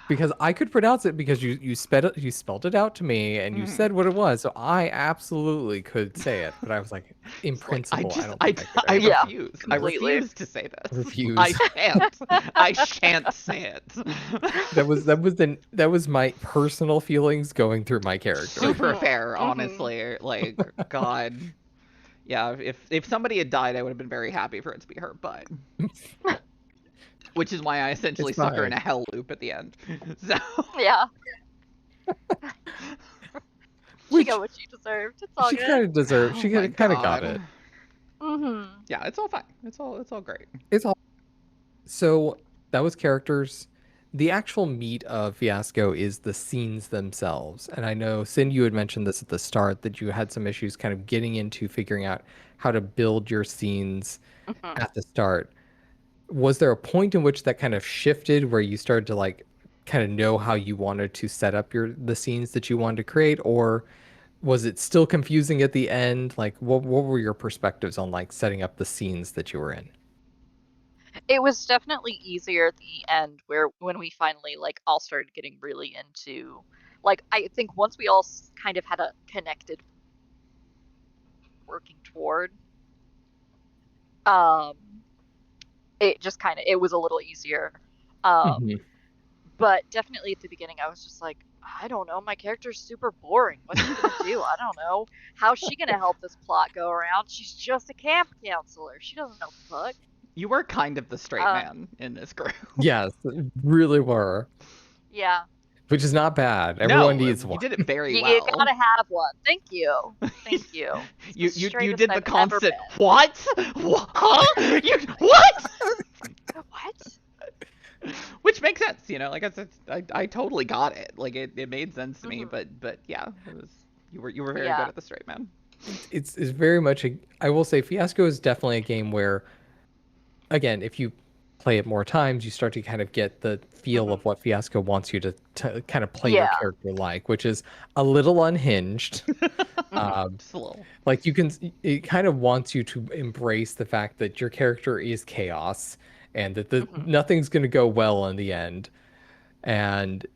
Because I could pronounce it because you spelled it out to me and you said what it was, so I absolutely could say it. But I was like, in Like, principle, I don't I think I could. Yeah, refuse. completely. I refuse to say this. Refuse. I shan't. I shan't say it. That was my personal feelings going through my character. Super fair, honestly. Like, God. Yeah, if somebody had died, I would have been very happy for it to be her, but which is why I essentially It's stuck her fine. in a hell loop at the end. So Yeah. She Which got what she deserved. It's all she good. kind of deserved. She Oh my kind of got God. it. Yeah, it's all fine. It's all great. It's all. So that was characters. The actual meat of Fiasco is the scenes themselves. And I know, Cinn, you had mentioned this at the start, that you had some issues kind of getting into figuring out how to build your scenes at the start. Was there a point in which that kind of shifted where you started to like kind of know how you wanted to set up the scenes that you wanted to create, or was it still confusing at the end? Like what were your perspectives on like setting up the scenes that you were in? It was definitely easier at the end when we finally like all started getting really into, like, I think once we all kind of had a connected working toward, it just kind of, it was a little easier. But definitely at the beginning I was just like, I don't know, my character's super boring. What's she gonna do? I don't know. How's she gonna help this plot go around? She's just a camp counselor. She doesn't know fuck. You were kind of the straight man in this group. Yes, really were. Yeah. Which is not bad. Everyone No, needs you one. did it very You well. gotta have one. Thank you. Thank you. You It's the you straightest did the I've ever constant been. what? Huh? You what? What? Which makes sense, you know. Like I totally got it. Like it made sense to me. But yeah, it was you were very good at the straight man. It's very much I will say Fiasco is definitely a game where, again, if you play it more times, you start to kind of get the feel of what Fiasco wants you to kind of play your character like, which is a little unhinged. Just a little. Like it kind of wants you to embrace the fact that your character is chaos and that nothing's going to go well in the end. And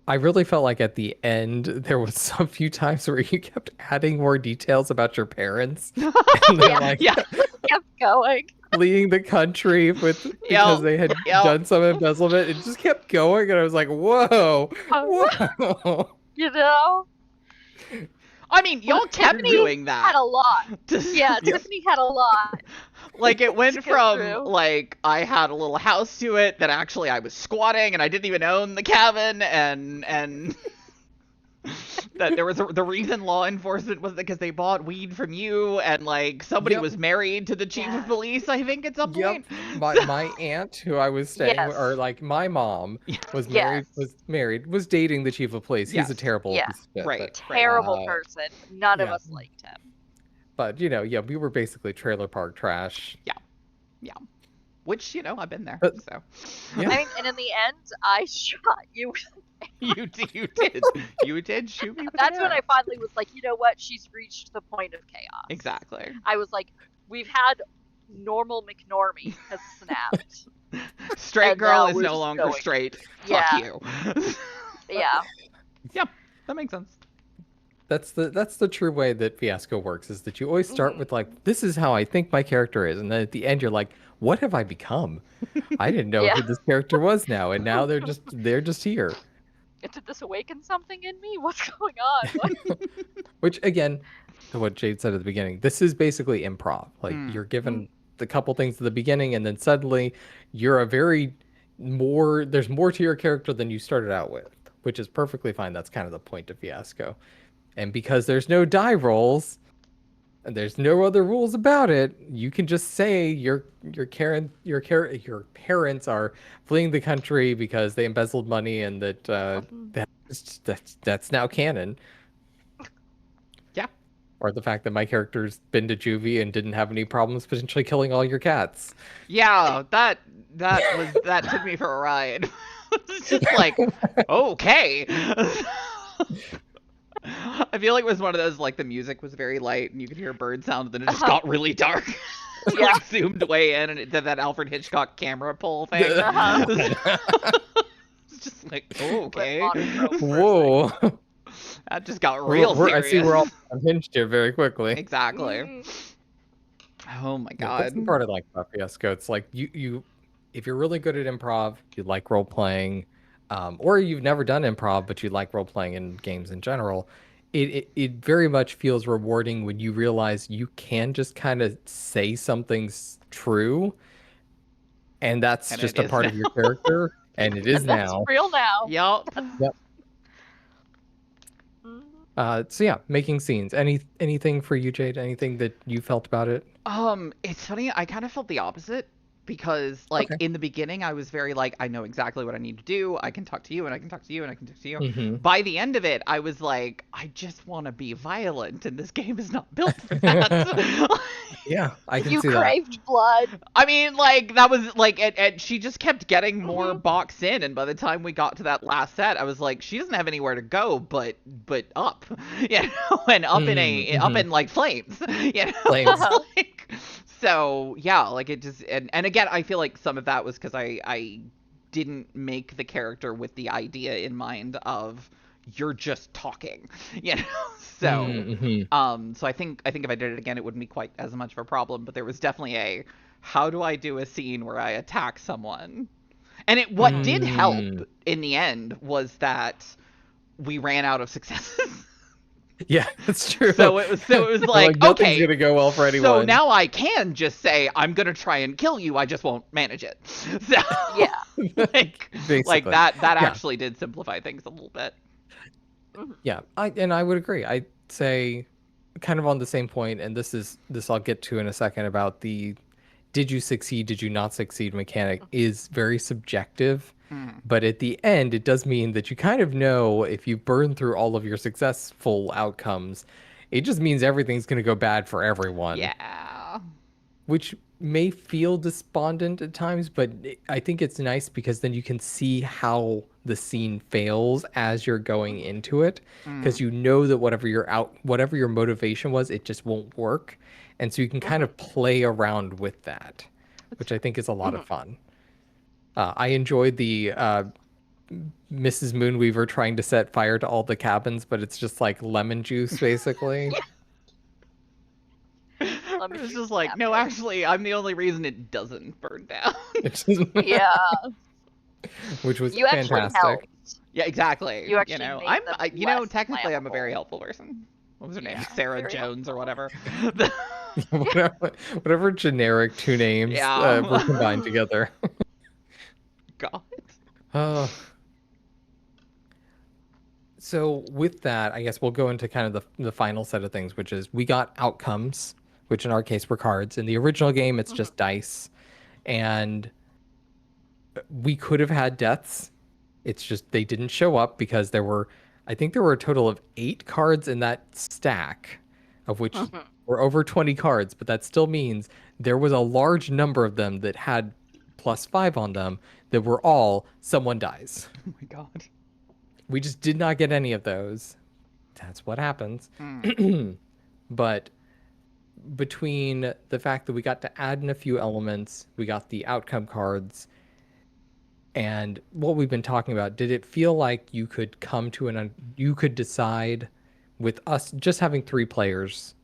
I really felt like at the end, there was some few times where you kept adding more details about your parents. And they're like, Kept going. fleeing the country because they had done some embezzlement. It just kept going, and I was like, "Whoa, whoa!" You know, I mean, y'all kept doing that. had a lot. Yeah, Tiffany had a lot. Like, it went To get from, through. like, I had a little house to it that actually I was squatting and I didn't even own the cabin, and that there was the reason law enforcement was because they bought weed from you, and, like, somebody was married to the chief of police, I think, at some point. My aunt, who I was staying with, Yes. or, like, my mom was Yes. was dating the chief of police. He's a terrible piece of shit, Right. Terrible person. None of yeah. us liked him. But, you know, we were basically trailer park trash. Yeah. Which, you know, I've been there, so. Yeah. I mean, and in the end, I shot you. You did shoot me with That's an when I arrow. finally was like, you know what? She's reached the point of chaos. Exactly. I was like, we've had normal McNormy has snapped. Straight And girl now is we're no just longer going. straight. Yeah. Fuck you. Yeah. Yeah, that makes sense. That's the true way that Fiasco works, is that you always start with, like, this is how I think my character is, and then at the end you're like, what have I become? I didn't know who this character was now, and now they're just here. Did this awaken something in me? What's going on? What? Which, again, to what Jade said at the beginning, this is basically improv. Like, you're given the couple things at the beginning, and then suddenly you're there's more to your character than you started out with, which is perfectly fine. That's kind of the point of Fiasco. And because there's no die rolls, and there's no other rules about it, you can just say your parents are fleeing the country because they embezzled money, and that's now canon. Yeah. Or the fact that my character's been to juvie and didn't have any problems potentially killing all your cats. Yeah, that took me for a ride. It's just like, okay. I feel like it was one of those, like, the music was very light and you could hear bird sound, and then it just got really dark. Like, zoomed way in, and it did that Alfred Hitchcock camera pull thing. It's just like, oh, okay. Whoa. That just got real serious. I see we're all unhinged here very quickly. Exactly. Oh my god. That's the part I like about Fiasco. It's like, you if you're really good at improv, you like role playing, or you've never done improv but you like role playing in games in general, it very much feels rewarding when you realize you can just kind of say something's true, and that's just a part of your character, and it is That's now. real now. Yep. So yeah, making scenes. Anything for you, Jade? Anything that you felt about it? It's funny, I kind of felt the opposite, because, like, in the beginning I was very like, I know exactly what I need to do. I can talk to you, and I can talk to you, and I can talk to you. Mm-hmm. By the end of it, I was like, I just want to be violent, and this game is not built for that. Yeah, I can You see that. craved blood. I mean, like, that was like, and she just kept getting more boxed in, and by the time we got to that last set, I was like, she doesn't have anywhere to go but up, you know, and up in like flames, you know. Flames. Like, so yeah, like, it just, and again, I feel like some of that was because I didn't make the character with the idea in mind of you're just talking, you know. So so I think if I did it again, it wouldn't be quite as much of a problem, but there was definitely how do I do a scene where I attack someone? And what did help in the end was that we ran out of successes. Yeah, that's true. So it was like, nothing's okay, gonna go well for anyone. so now I can just say I'm gonna try and kill you. I just won't manage it. So Yeah. like that actually did simplify things a little bit. Yeah, I would agree. I'd say, kind of on the same point, and this I'll get to in a second, about the did you succeed, did you not succeed mechanic is very subjective. But at the end, it does mean that you kind of know, if you burn through all of your successful outcomes, it just means everything's going to go bad for everyone. Yeah. Which may feel despondent at times, but I think it's nice because then you can see how the scene fails as you're going into it, because you know that whatever your motivation was, it just won't work. And so you can kind of play around with that, which I think is a lot of fun. I enjoyed the Mrs. Moonweaver trying to set fire to all the cabins, but it's just like lemon juice, basically. Let me It's see just what like, no, happens. actually, I'm the only reason it doesn't burn down. Yeah, Which was you actually fantastic. helped. Yeah, exactly. You actually made them less technically I'm a very flammable. helpful person. What was her name? Yeah, Sarah very Jones or helpful. whatever. Whatever generic two names were combined Yeah. together. God. Oh. So with that, I guess we'll go into kind of the final set of things, which is we got outcomes, which in our case were cards. In the original game, it's just dice. And we could have had deaths. It's just they didn't show up because I think there were a total of 8 cards in that stack, of which were over 20 cards, but that still means there was a large number of them that had +5 on them that were all someone dies. Oh my God. We just did not get any of those. That's what happens. But between the fact that we got to add in a few elements, we got the outcome cards, and what we've been talking about, did it feel like you could come to you could decide with us just having 3 players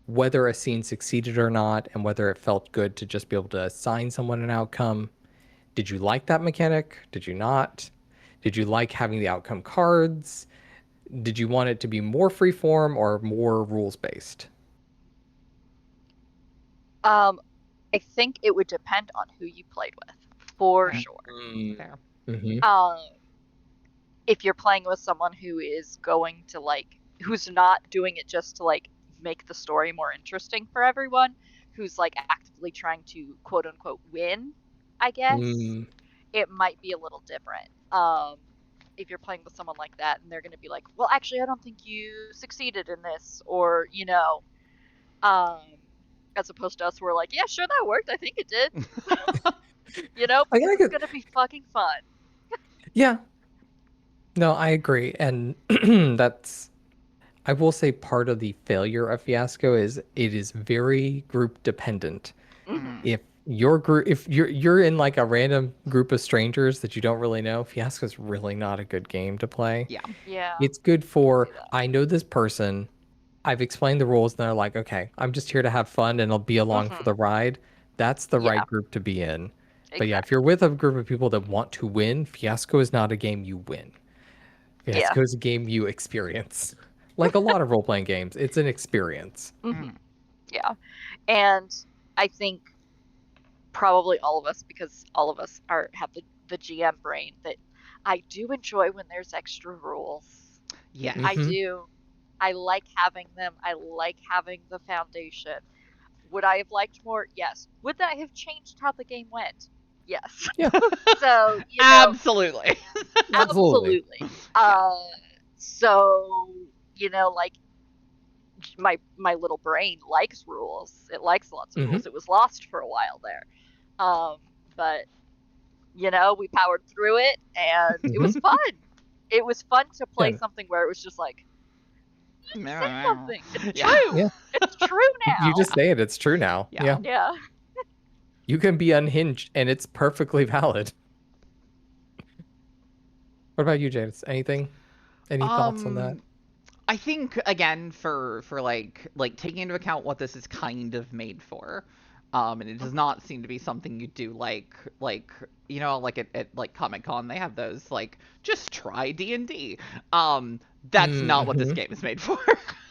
whether a scene succeeded or not, and whether it felt good to just be able to assign someone an outcome? Did you like that mechanic? Did you not? Did you like having the outcome cards? Did you want it to be more freeform or more rules based? I think it would depend on who you played with, for Fair. sure. Fair. Um, if you're playing with someone who is going to who's not doing it just to make the story more interesting for everyone, who's actively trying to quote unquote win, I guess, it might be a little different. If you're playing with someone like that and they're going to be like, well, actually, I don't think you succeeded in this, or, as opposed to us, we're like, yeah, sure, that worked. I think it did. It's going to be fucking fun. Yeah. No, I agree. And I will say part of the failure of Fiasco is it is very group dependent. If you're in like a random group of strangers that you don't really know, Fiasco is really not a good game to play. Yeah. It's good for, I know this person, I've explained the rules, and they're like, okay, I'm just here to have fun and I'll be along for the ride. That's the right group to be in. But yeah, if you're with a group of people that want to win, Fiasco is not a game you win. Fiasco is a game you experience. Like a lot of role-playing games, it's an experience. Yeah. And I think probably all of us, because all of us have the GM brain, that I do enjoy when there's extra rules. Yes. I do. I like having them. I like having the foundation. Would I have liked more? Yes. Would that have changed how the game went? Yes. Yeah. So, Absolutely. absolutely. So, my little brain likes rules. It likes lots of rules. It was lost for a while there. But we powered through it, and it was fun. It was fun to play something where it was just like, you say something. It's true. Yeah. It's true now. You just say it. It's true now. Yeah. You can be unhinged, and it's perfectly valid. What about you, Jadis? Anything? Any thoughts on that? I think again for like taking into account what this is kind of made for, and it does not seem to be something you do like at like Comic-Con they have those like just try D&D. That's not what this game is made for.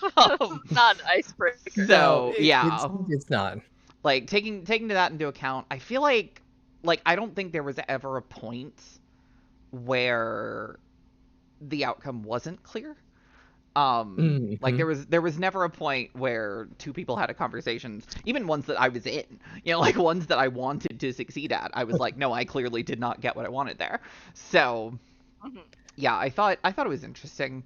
It's not an icebreaker. So it's not. Like taking that into account, I feel like I don't think there was ever a point where the outcome wasn't clear. Like there was never a point where 2 people had a conversation, even ones that I was in, like ones that I wanted to succeed at. I was like, no, I clearly did not get what I wanted there. So yeah, I thought it was interesting.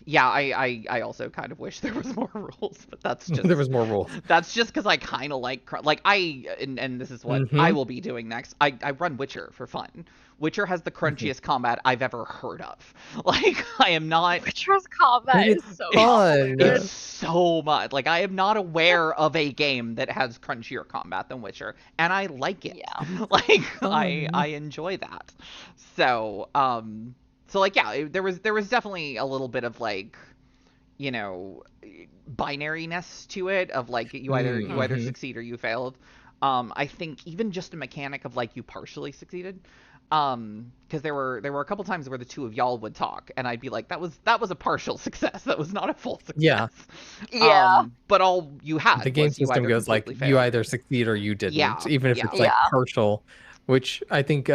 Yeah, I also kind of wish there was more rules, but that's just there was more rules. That's just because I kind of like and this is what I will be doing next. I run Witcher for fun. Witcher has the crunchiest combat I've ever heard of. Like I am not. Witcher's combat is so fun. It's so much. Like I am not aware of a game that has crunchier combat than Witcher, and I like it. Yeah. Like I enjoy that. So like yeah, there was definitely a little bit of like you know, binariness to it of like you either Mm-hmm. succeed or you failed. I think even just a mechanic of like you partially succeeded. Because there were a couple times where the two of y'all would talk, and I'd be like, that was a partial success. That was not a full Yeah. success. Yeah. But all you The had game was you system either goes like completely you failed either or succeed or you didn't, yeah, even if yeah, it's like Yeah. partial, which I think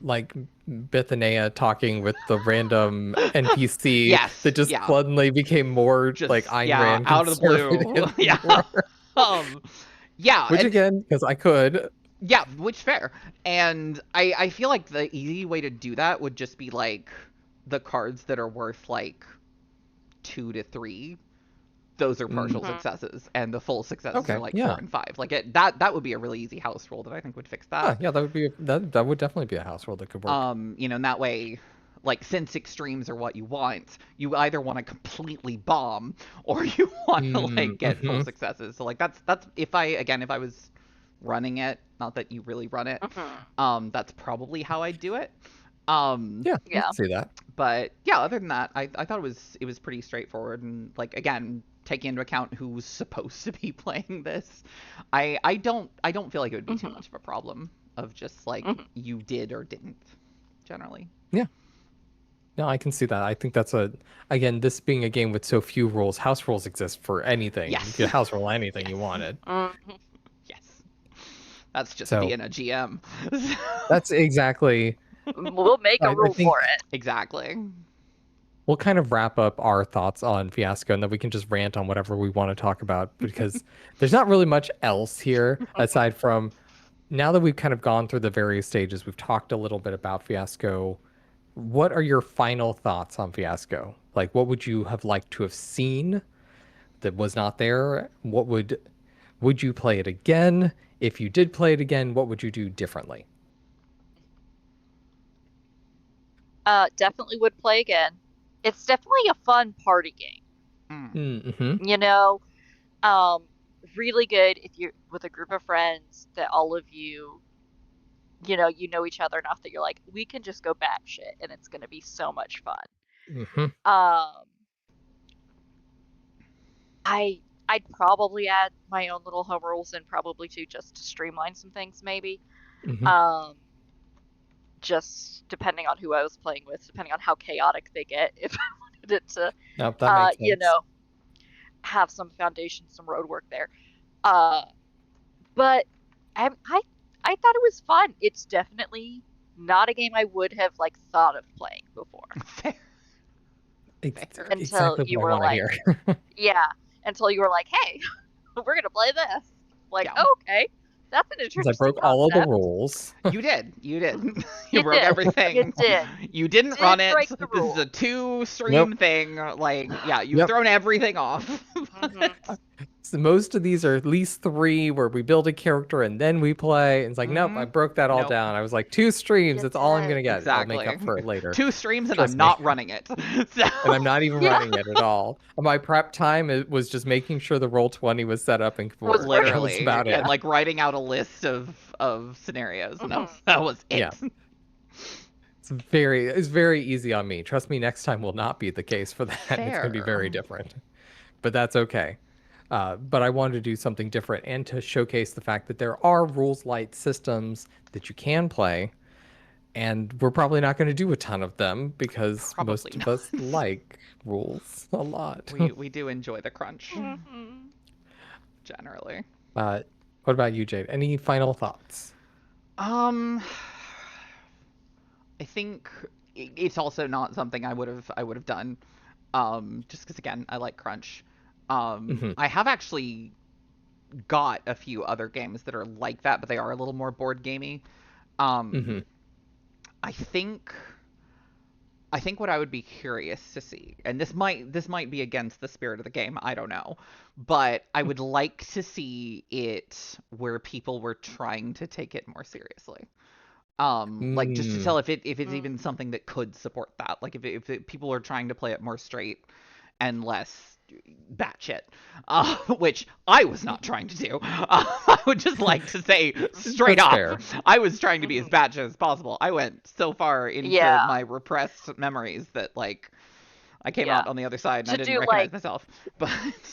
like Bithanea talking with the random NPC yes, that just yeah, suddenly became more like just Ayn yeah, Rand out of the blue, conservative yeah, more. um, yeah, Which and again, because I could. yeah, which fair. And I feel like the easy way to do that would just be like the cards that are worth like 2 to 3. Those are partial Mm, Mhm. successes, and the full successes are okay, like four yeah. and five. Like that would be a really easy house rule that I think would fix Huh, that. yeah, that would be that would definitely be a household that could work. And that way, like since extremes are what you want, you either want to completely bomb or you want to like get full Mm-hmm. successes. So like that's if I was running it, not that you really run it, Mhm. that's probably how I'd do it. Um, Yeah, I Yeah. can see that. but yeah, other than that, I thought it was pretty straightforward and like again, taking into account who's supposed to be playing this, I don't feel like it would be too Mhm. much of a problem of just like Mhm. you did or didn't generally. Yeah. No, I can see that. I think that's again, this being a game with so few rules, house rules exist for anything. You Yes. could house rule anything you Yes. wanted. Mhm. Yes. That's just So being a GM. that's exactly, We'll make a I rule think for it. Exactly. we'll kind of wrap up our thoughts on Fiasco and then we can just rant on whatever we want to talk about because there's not really much else here aside from now that we've kind of gone through the various stages, we've talked a little bit about Fiasco. What are your final thoughts on Fiasco? Like, what would you have liked to have seen that was not there? Would you play it again? If you did play it again, what would you do differently? Definitely would play again. It's definitely a fun party game. Mm. Mm-hmm. You know, um, really good if you're with a group of friends that all of you, you know each other enough that you're like, we can just go batshit and it's gonna be so much fun. Mm-hmm. Um, I'd probably add my own little home rules and probably too just to streamline some things maybe. Mm-hmm. Um, just depending on who I was playing with, depending on how chaotic they get, if I wanted it to, Nope, that makes you sense. know, have some foundation, some road work there. Uh, but I thought it was fun. It's definitely not a game I would have like thought of playing before Fair. Fair. until Exactly you what I were want to like, hear. yeah, until you were like, hey, we're gonna play this. Like, Yeah. oh, okay, that's an Since I interesting broke all of the concept. rules. You did. You did. You You broke did. You everything. did. You didn't Did run it. break the This is a rules. Nope. two-stream thing. Like, yeah, you've Yep. thrown everything off. Mhm. So most of these are at least 3 where we build a character and then we play. And it's like, nope, I Hmm. broke that all Nope. down. I was like, 2 streams, You that's all I'm did. gonna get. I'll make Exactly. up for it later. 2 streams and I'm Trust me. not running it. So And I'm not even Yeah. running it at all. My prep time was just making sure the Roll20 was set up and Was forward. working. That was literally, about it. and like writing out a list of scenarios, and Mhm. that was it. Yeah. It's very easy on me. Trust me, next time will not be the case for that. It's gonna be very Fair. different. But that's okay. But I wanted to do something different and to showcase the fact that there are rules light systems that you can play. And we're probably not going to do a ton of them because Probably most of not. us like rules a lot. We do enjoy the crunch Mhm. generally. What about you, Jade? Any final thoughts? Um, I think it's also not something I would have done. Just because again, I like crunch. Hmm. I have actually got a few other games that are like that, but they are a little more board gamey. Hmm. Um, I think what I would be curious to see, and this might be against the spirit of the game, I don't know, but I would like to see it where people were trying to take it more seriously. Like just to Mm. tell if it's Mm. even something that could support that. Like if people are trying to play it more straight and less batshit, which I was not trying to do. I would just like to say straight That's up, fair. I was trying to be as Mhm. batshit as possible. I went so far into Yeah. my repressed memories that like I came out on the other side and I To didn't do, recognize like, myself. But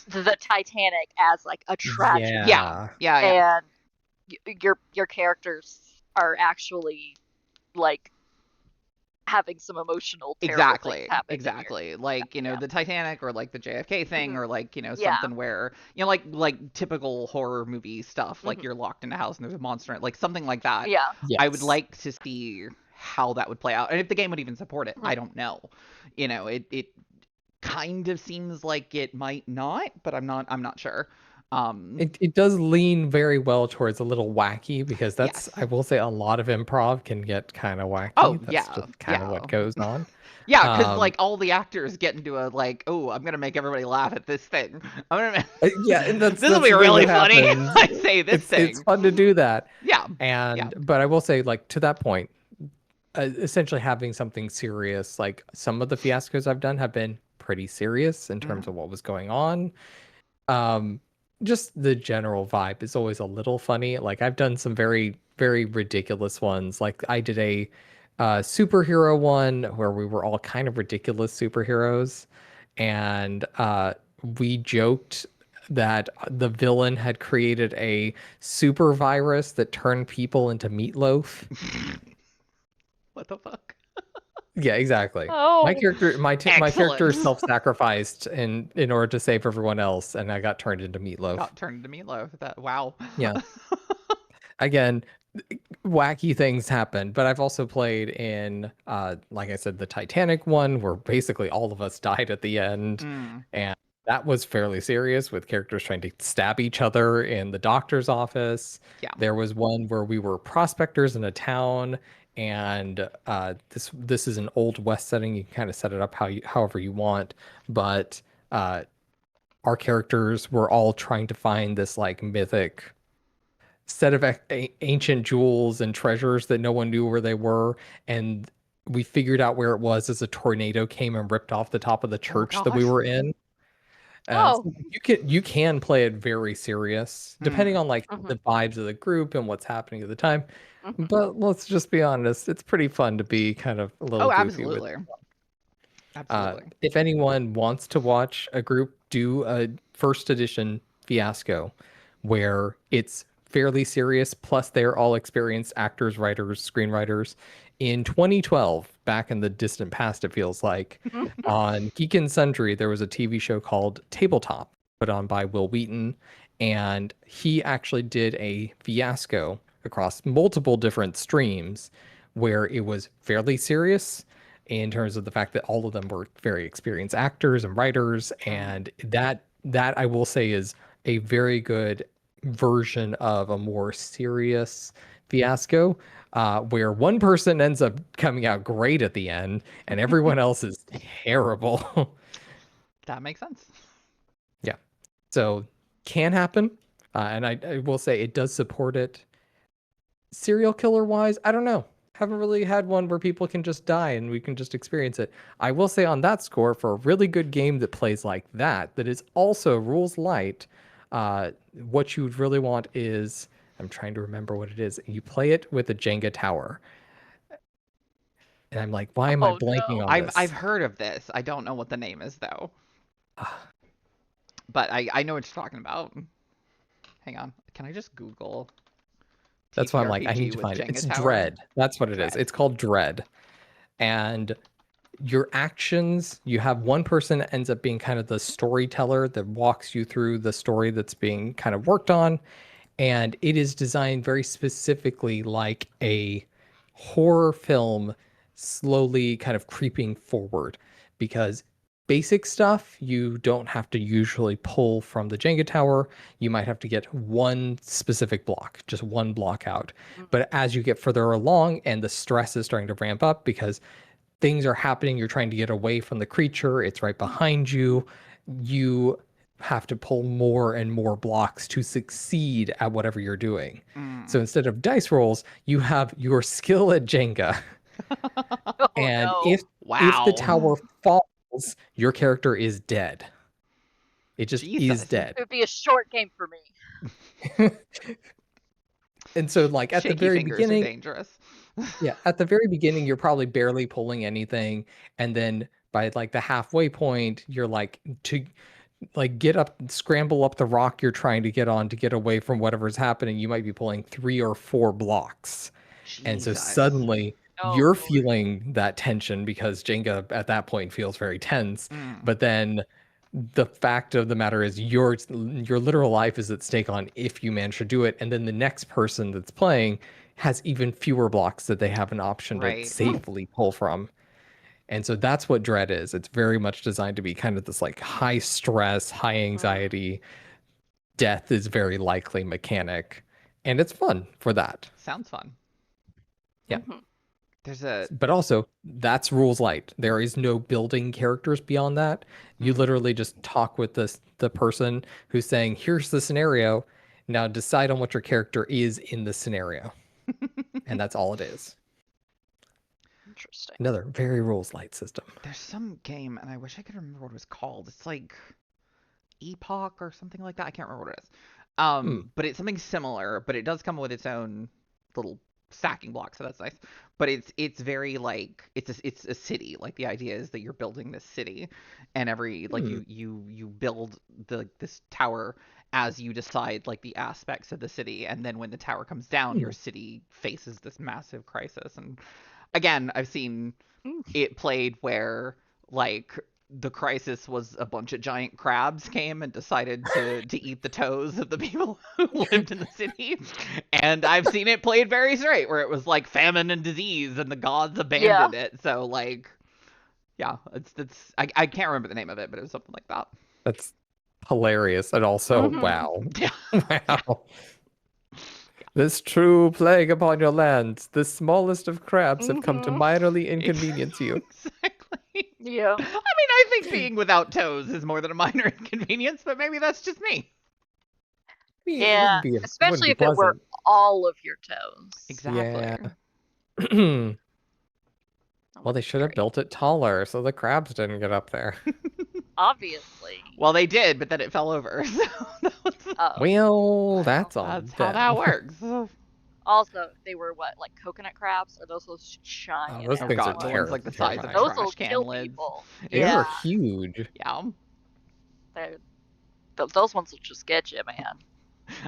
the Titanic as like a tragedy, yeah, yeah, yeah. and your characters are actually like having some emotional, terrible things happen. Exactly. Like, you know, the Titanic or like the JFK thing or like, you know, Yeah. something where, you know, like typical horror movie stuff, like you're locked in a house and there's a monster, like something like that. Yeah. I would like to see how that would play out. And if the game would even support it, I don't know. You know, it kind of seems like it might not, but I'm not sure. It does lean very well towards a little wacky because that's, Yes. I will say, a lot of improv can get kind of wacky. Oh, That's yeah, just kind of what goes on. Yeah, because like all the actors get into a like, oh, I'm gonna make everybody laugh at this thing. I'm gonna yeah, and this will be really funny. I say this thing. It's fun to do that. Yeah, but I will say, like, to that point, essentially having something serious, like some of the fiascos I've done have been pretty serious in terms of what was going on. Just the general vibe is always a little funny. Like I've done some very, very ridiculous ones. Like I did a superhero one where we were all kind of ridiculous superheroes, and we joked that the villain had created a super virus that turned people into meatloaf. What the fuck? Yeah, exactly. Oh. My character self-sacrificed in order to save everyone else, and I got turned into meatloaf. Wow. Yeah. Again, wacky things happen, but I've also played in, like I said, the Titanic one, where basically all of us died at the end, and that was fairly serious, with characters trying to stab each other in the doctor's office. Yeah. There was one where we were prospectors in a town, and this is an old west setting. You can kind of set it up however you want, but our characters were all trying to find this like mythic set of ancient jewels and treasures that no one knew where they were, and we figured out where it was as a tornado came and ripped off the top of the church that we were in. So you can play it very serious, depending on like the vibes of the group and what's happening at the time. But let's just be honest, it's pretty fun to be kind of a little goofy with it. Absolutely. If anyone wants to watch a group do a first edition Fiasco where it's fairly serious, plus they're all experienced actors, writers, screenwriters, in 2012, back in the distant past, it feels like, on Geek and Sundry, there was a TV show called Tabletop, put on by Will Wheaton, and he actually did a Fiasco across multiple different streams where it was fairly serious in terms of the fact that all of them were very experienced actors and writers, and that I will say is a very good version of a more serious Fiasco, where one person ends up coming out great at the end and everyone else is terrible. That makes sense. Yeah. So can happen. And I will say it does support it. Serial killer wise, I don't know. Haven't really had one where people can just die and we can just experience it. I will say on that score, for a really good game that plays like that is also rules light, what you would really want is, I'm trying to remember what it is. You play it with a Jenga tower. And I'm like, why am I blanking on this? I've heard of this. I don't know what the name is though. But I know what you're talking about. Hang on. Can I just Google? That's why I'm like, I need to find it. It's Dread. That's what it is. It's called Dread. And your actions, you have one person that ends up being kind of the storyteller that walks you through the story that's being kind of worked on. And it is designed very specifically like a horror film slowly kind of creeping forward, because basic stuff you don't have to usually pull from the Jenga tower. You might have to get one specific block, just one block out. But as you get further along and the stress is starting to ramp up because things are happening, you're trying to get away from the creature, it's right behind you, you have to pull more and more blocks to succeed at whatever you're doing. So instead of dice rolls, you have your skill at Jenga. And if the tower falls, your character is dead. It just is dead. It would be a short game for me. And so, like, at the very beginning, dangerous. Yeah, at the very beginning, you're probably barely pulling anything, and then by like the halfway point, you're like to like scramble up the rock you're trying to get on to get away from whatever's happening. You might be pulling 3 or 4 blocks. And so Jesus. suddenly Oh, you're Lord. feeling that tension because Jenga at that point feels very tense. Mm. But then the fact of the matter is your literal life is at stake on if you manage to do it. And then the next person that's playing has even fewer blocks that they have an option to Right. safely pull from. And so that's what Dread is. It's very much designed to be kind of this like high stress, high anxiety, death is very likely mechanic. And it's fun for that. Sounds fun. Yeah. Mhm. There's a But also, that's rules light. There is no building characters beyond that. You literally just talk with the person who's saying, here's the scenario. Now decide on what your character is in the scenario. And that's all it is. Interesting. Another very rules light system. there's some game, and I wish I could remember what it was called. It's like Epoch or something like that. I can't remember what it is. But it's something similar, but it does come with its own little stacking block, so that's nice. But it's very like it's a city. Like the idea is that you're building this city, and every like you build this tower as you decide like the aspects of the city, and then when the tower comes down, your city faces this massive crisis. And again, I've seen it played where like the crisis was a bunch of giant crabs came and decided to eat the toes of the people who lived in the city. And I've seen it played very straight where it was like famine and disease and the gods abandoned it. So like, yeah, I can't remember the name of it, but it was something like that. That's hilarious. And also, wow. Wow. This true plague upon your lands, the smallest of crabs have come to minorly inconvenience you. Exactly. Yeah. I mean, I think being without toes is more than a minor inconvenience, but maybe that's just me. Yeah. Especially if it were all of your toes. Exactly. Yeah. That Well, they would be should have great. built it taller so the crabs didn't get up there. Obviously. Well, they did, but then it fell over. So that was, Oh. Well, that's all. that's how that works. Also, they were what, like coconut crabs? Or those giant? Those Oh things are god, the ones like the size of terrifying. Those will trash can kill lids. people. They Yeah. are huge. Yeah. Those ones will just get you, man.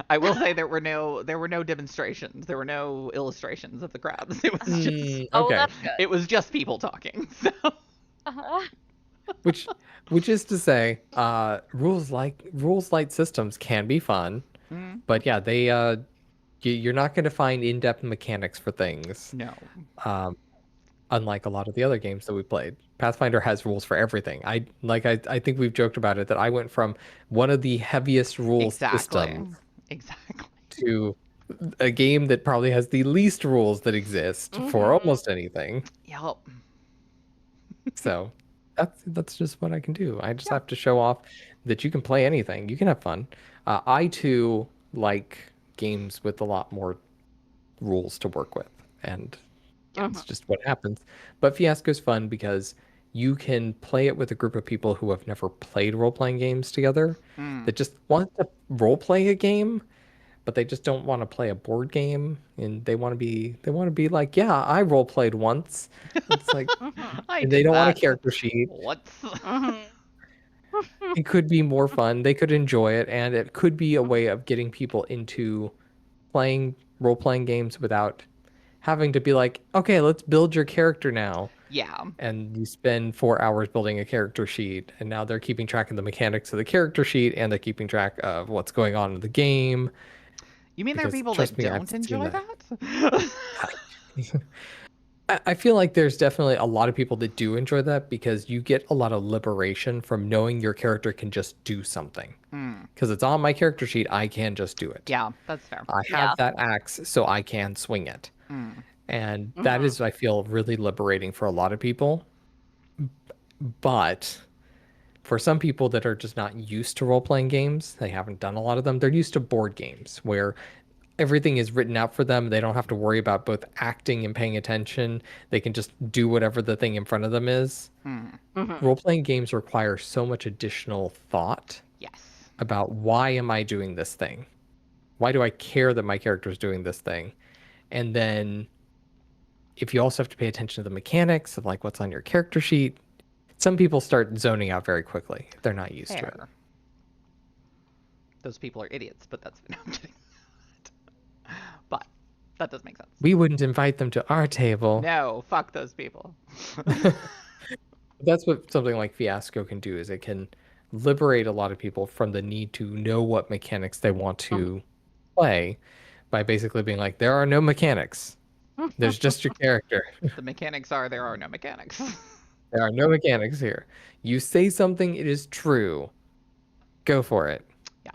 I will say there were no demonstrations. There were no illustrations of the crabs. It was just Oh, Okay. that's good. it was just people talking. So Which is to say, rules light systems can be fun, but yeah, they you're not going to find in-depth mechanics for things. no. Unlike a lot of the other games that we played. Pathfinder has rules for everything. I think we've joked about it that I went from one of the heaviest rules systems Exactly. to a game that probably has the least rules that exist for almost anything. Yep. So that's just what I can do. I just have to show off that you can play anything. You can have fun. I too like games with a lot more rules to work with, and it's just what happens. But Fiasco's fun because you can play it with a group of people who have never played role-playing games together that just want to role-play a game, but they just don't want to play a board game, and they want to be like, yeah, I role-played once. It's like, and they don't want a character sheet. What? It could be more fun. They could enjoy it, and it could be a way of getting people into playing role-playing games without having to be like, okay, let's build your character now. Yeah. And you spend 4 hours building a character sheet, and now they're keeping track of the mechanics of the character sheet, and they're keeping track of what's going on in the game. You mean there are Because, people trust that me, I've don't seen enjoy that. that? I feel like there's definitely a lot of people that do enjoy that because you get a lot of liberation from knowing your character can just do something. Because it's on my character sheet, I can just do it. Yeah, that's fair. I have that axe, so I can swing it. And that is, I feel, really liberating for a lot of people. But for some people that are just not used to role-playing games, they haven't done a lot of them, they're used to board games where everything is written out for them. They don't have to worry about both acting and paying attention. They can just do whatever the thing in front of them is. Role-playing games require so much additional thought Yes. about why am I doing this thing? Why do I care that my character is doing this thing? And then if you also have to pay attention to the mechanics of like what's on your character sheet, some people start zoning out very quickly if they're not used to it. Fair. Those people are idiots, but that's no, I'm kidding. But that does make sense. We wouldn't invite them to our table. No, fuck those people. That's what something like Fiasco can do, is it can liberate a lot of people from the need to know what mechanics they want to play by basically being like, there are no mechanics. There's just your character. The mechanics are there are no mechanics. There are no mechanics here. You say something, it is true. Go for it. Yeah.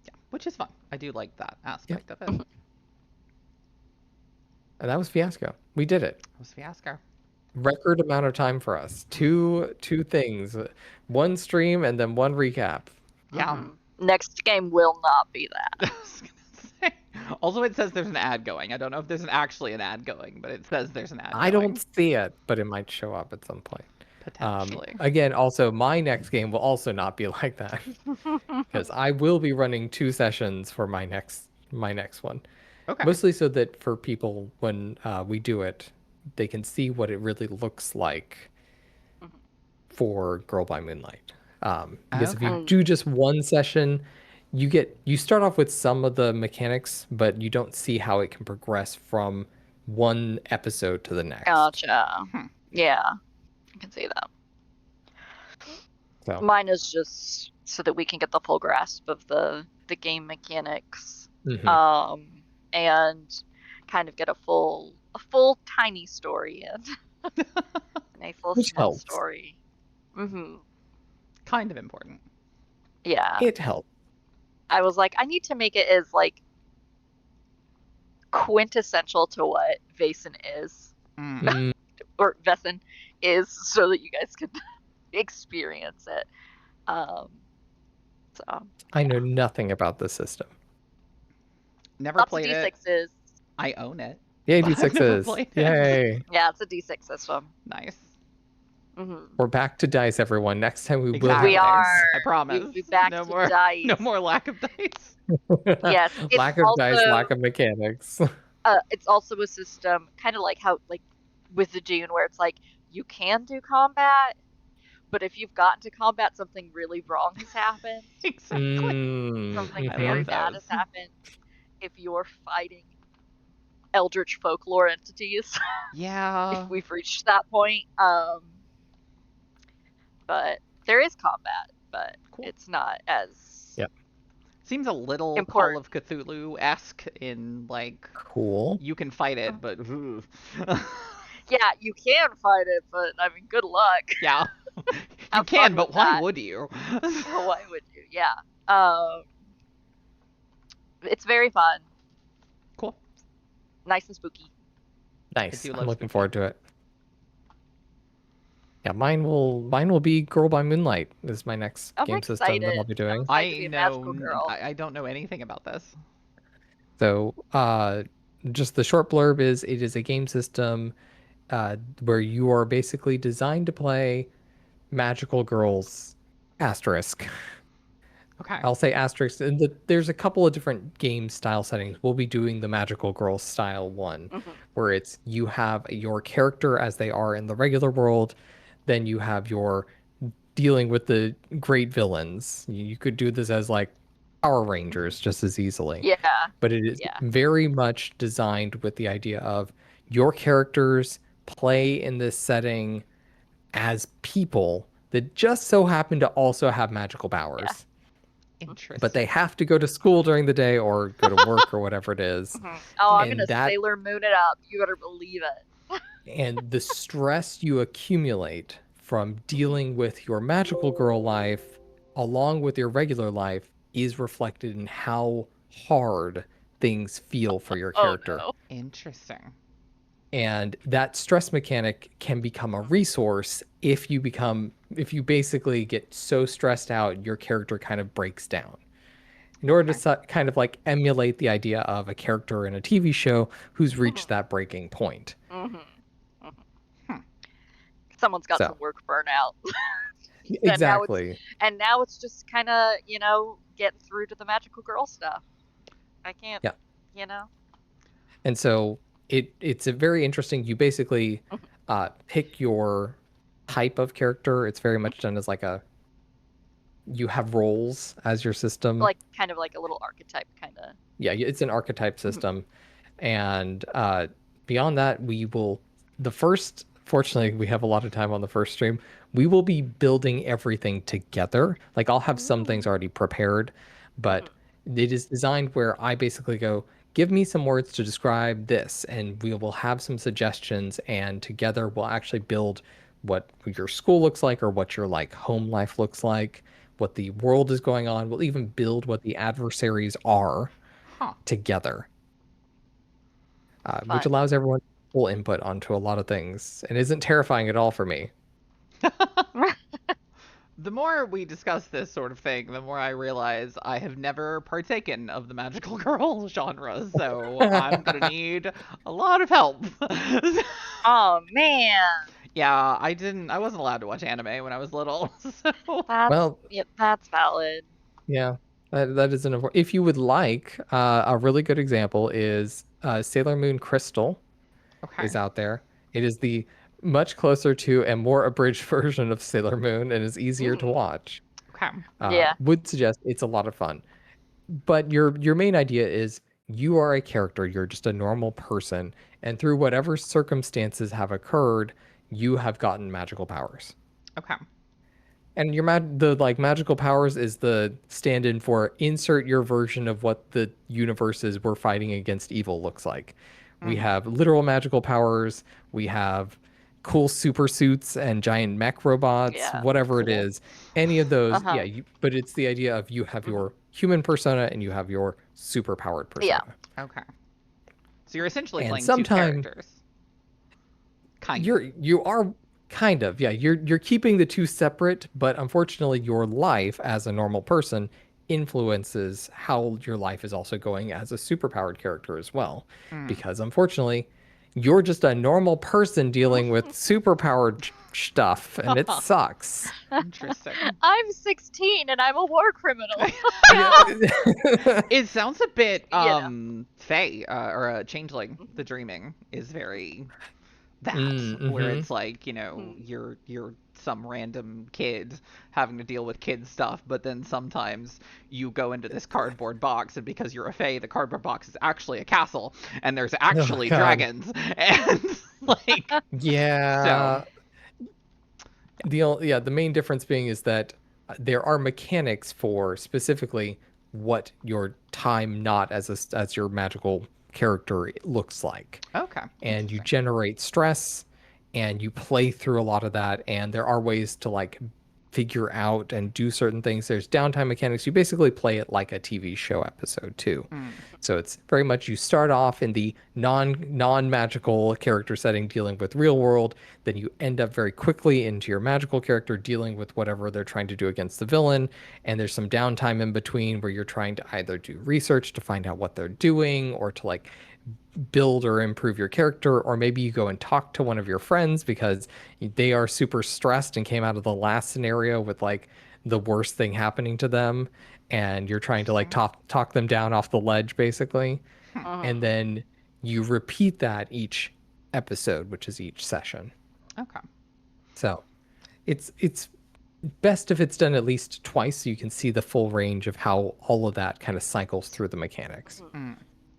Yeah, which is fun. I do like that aspect of it. It And that was Fiasco. We did it. was Fiasco. Record amount of time for us. Two things. One stream and then one recap. Yeah. Next game will not be that. I was gonna say. Also, it says there's an ad going. I don't know if there's actually an ad going, but it says there's an ad I going. don't see it, but it might show up at some point. Potentially. Again, also, my next game will also not be like that, because I will be running 2 sessions for my next one. Okay. Mostly so that for people, when we do it, they can see what it really looks like for Girl by Moonlight. Because if you do just one session, you start off with some of the mechanics, but you don't see how it can progress from one episode to the next. Gotcha. Yeah, I can see that. So Mine is just so that we can get the full grasp of the game mechanics, and kind of get a full tiny story in. Nice little Which small helps. story. Kind of important. Yeah. it helps. I was like, I need to make it as like quintessential to what Vaesen is, or Vesen is, so that you guys can experience it. So I know nothing about the system. Never lots of played it. D6s. I own it. Yay, I've never D6s. played it. Yay. Yeah, it's a D6 system. Nice. We're back to dice, everyone. Next time we will have Exactly. We dice. are. I promise. We'll be back no to more dice. No more lack of dice. Yes. It's Lack of dice, also- lack of mechanics. It's also a system, kind of like how, like, with the Dune, where it's like, you can do combat, but if you've gotten to combat, something really wrong has happened. Exactly. Something I very love bad those. has happened. If you're fighting eldritch folklore entities, Yeah. if we've reached that point. But there is combat, but Cool. it's not as Yep. Seems a little Important. Call of Cthulhu-esque in like Cool. you can fight it, but Yeah, you can fight it, but I mean, good luck. yeah. You Have can, fun but with why that. would you? Why would you? Yeah. It's very fun, Cool. nice and spooky. Nice. do I'm love looking spooky. forward to it. Yeah, mine will be Girl by Moonlight is my next I'm game system that I'll excited. be doing. I'm excited to be a magical girl. I don't know anything about this. So, just the short blurb is it is a game system where you are basically designed to play magical girls asterisk. Okay. I'll say asterisk. And there's a couple of different game style settings. We'll be doing the magical girl style one, where it's you have your character as they are in the regular world, then you have your dealing with the great villains. You could do this as like Power Rangers just as easily. Yeah. But it is Yeah. very much designed with the idea of your characters play in this setting as people that just so happen to also have magical powers. Interesting. But they have to go to school during the day or go to work or whatever it is. Oh, I'm And gonna that- Sailor Moon it up. You better believe it. And the stress you accumulate from dealing with your magical girl life along with your regular life is reflected in how hard things feel for your character. Oh, Interesting. And that stress mechanic can become a resource if you basically get so stressed out your character kind of breaks down. In order to kind of like emulate the idea of a character in a TV show who's reached that breaking point. Someone's got So. some work burnout. Exactly. And now it's just kind of, getting through to the magical girl stuff. I can't, Yeah. And so it's a very interesting, you basically pick your type of character. It's very much done as like you have roles as your system. Like kind of like a little archetype kind of. Yeah, it's an archetype system. And beyond that, fortunately, we have a lot of time on the first stream. We will be building everything together. Like I'll have some things already prepared, but it is designed where I basically go, give me some words to describe this, and we will have some suggestions, and together we'll actually build what your school looks like, or what your like home life looks like, what the world is going on. We'll even build what the adversaries are together. Which allows everyone full input onto a lot of things and isn't terrifying at all for me. The more we discuss this sort of thing, the more I realize I have never partaken of the magical girl genre, so I'm gonna need a lot of help. Oh man. Yeah, I wasn't allowed to watch anime when I was little. So. That's valid. Yeah, that is an important. If you would like, a really good example is Sailor Moon Crystal is out there. It is the much closer to and more abridged version of Sailor Moon, and is easier to watch. Okay. Would suggest it's a lot of fun. But your main idea is you are a character. You're just a normal person, and through whatever circumstances have occurred, you have gotten magical powers. Okay. And your magical powers is the stand-in for insert your version of what the universes we're fighting against evil looks like. We have literal magical powers. We have cool super suits and giant mech robots, whatever it is. Any of those, but it's the idea of you have your human persona and you have your super powered persona. Yeah. Okay. So you're essentially playing two characters. You are kind of, yeah. You're keeping the two separate, but unfortunately, your life as a normal person influences how your life is also going as a superpowered character as well. Because unfortunately, you're just a normal person dealing with superpowered stuff, and it sucks. Interesting. I'm 16 and I'm a war criminal. It sounds a bit Fae or a changeling. The dreaming is very where it's like, you're some random kid having to deal with kid stuff, but then sometimes you go into this cardboard box, and because you're a Fae, the cardboard box is actually a castle, and there's actually dragons, and like the main difference being is that there are mechanics for specifically what your time not as your magical character looks like. Okay. And you generate stress, and you play through a lot of that, and there are ways to like figure out and do certain things. There's downtime mechanics. You basically play it like a TV show episode too. So it's very much, you start off in the non-magical character setting dealing with real world, then you end up very quickly into your magical character dealing with whatever they're trying to do against the villain, and there's some downtime in between where you're trying to either do research to find out what they're doing, or to like build or improve your character, or maybe you go and talk to one of your friends because they are super stressed and came out of the last scenario with like the worst thing happening to them, and you're trying to like talk them down off the ledge basically. And then you repeat that each episode, which is each session. Okay. So it's best if it's done at least twice, so you can see the full range of how all of that kind of cycles through the mechanics.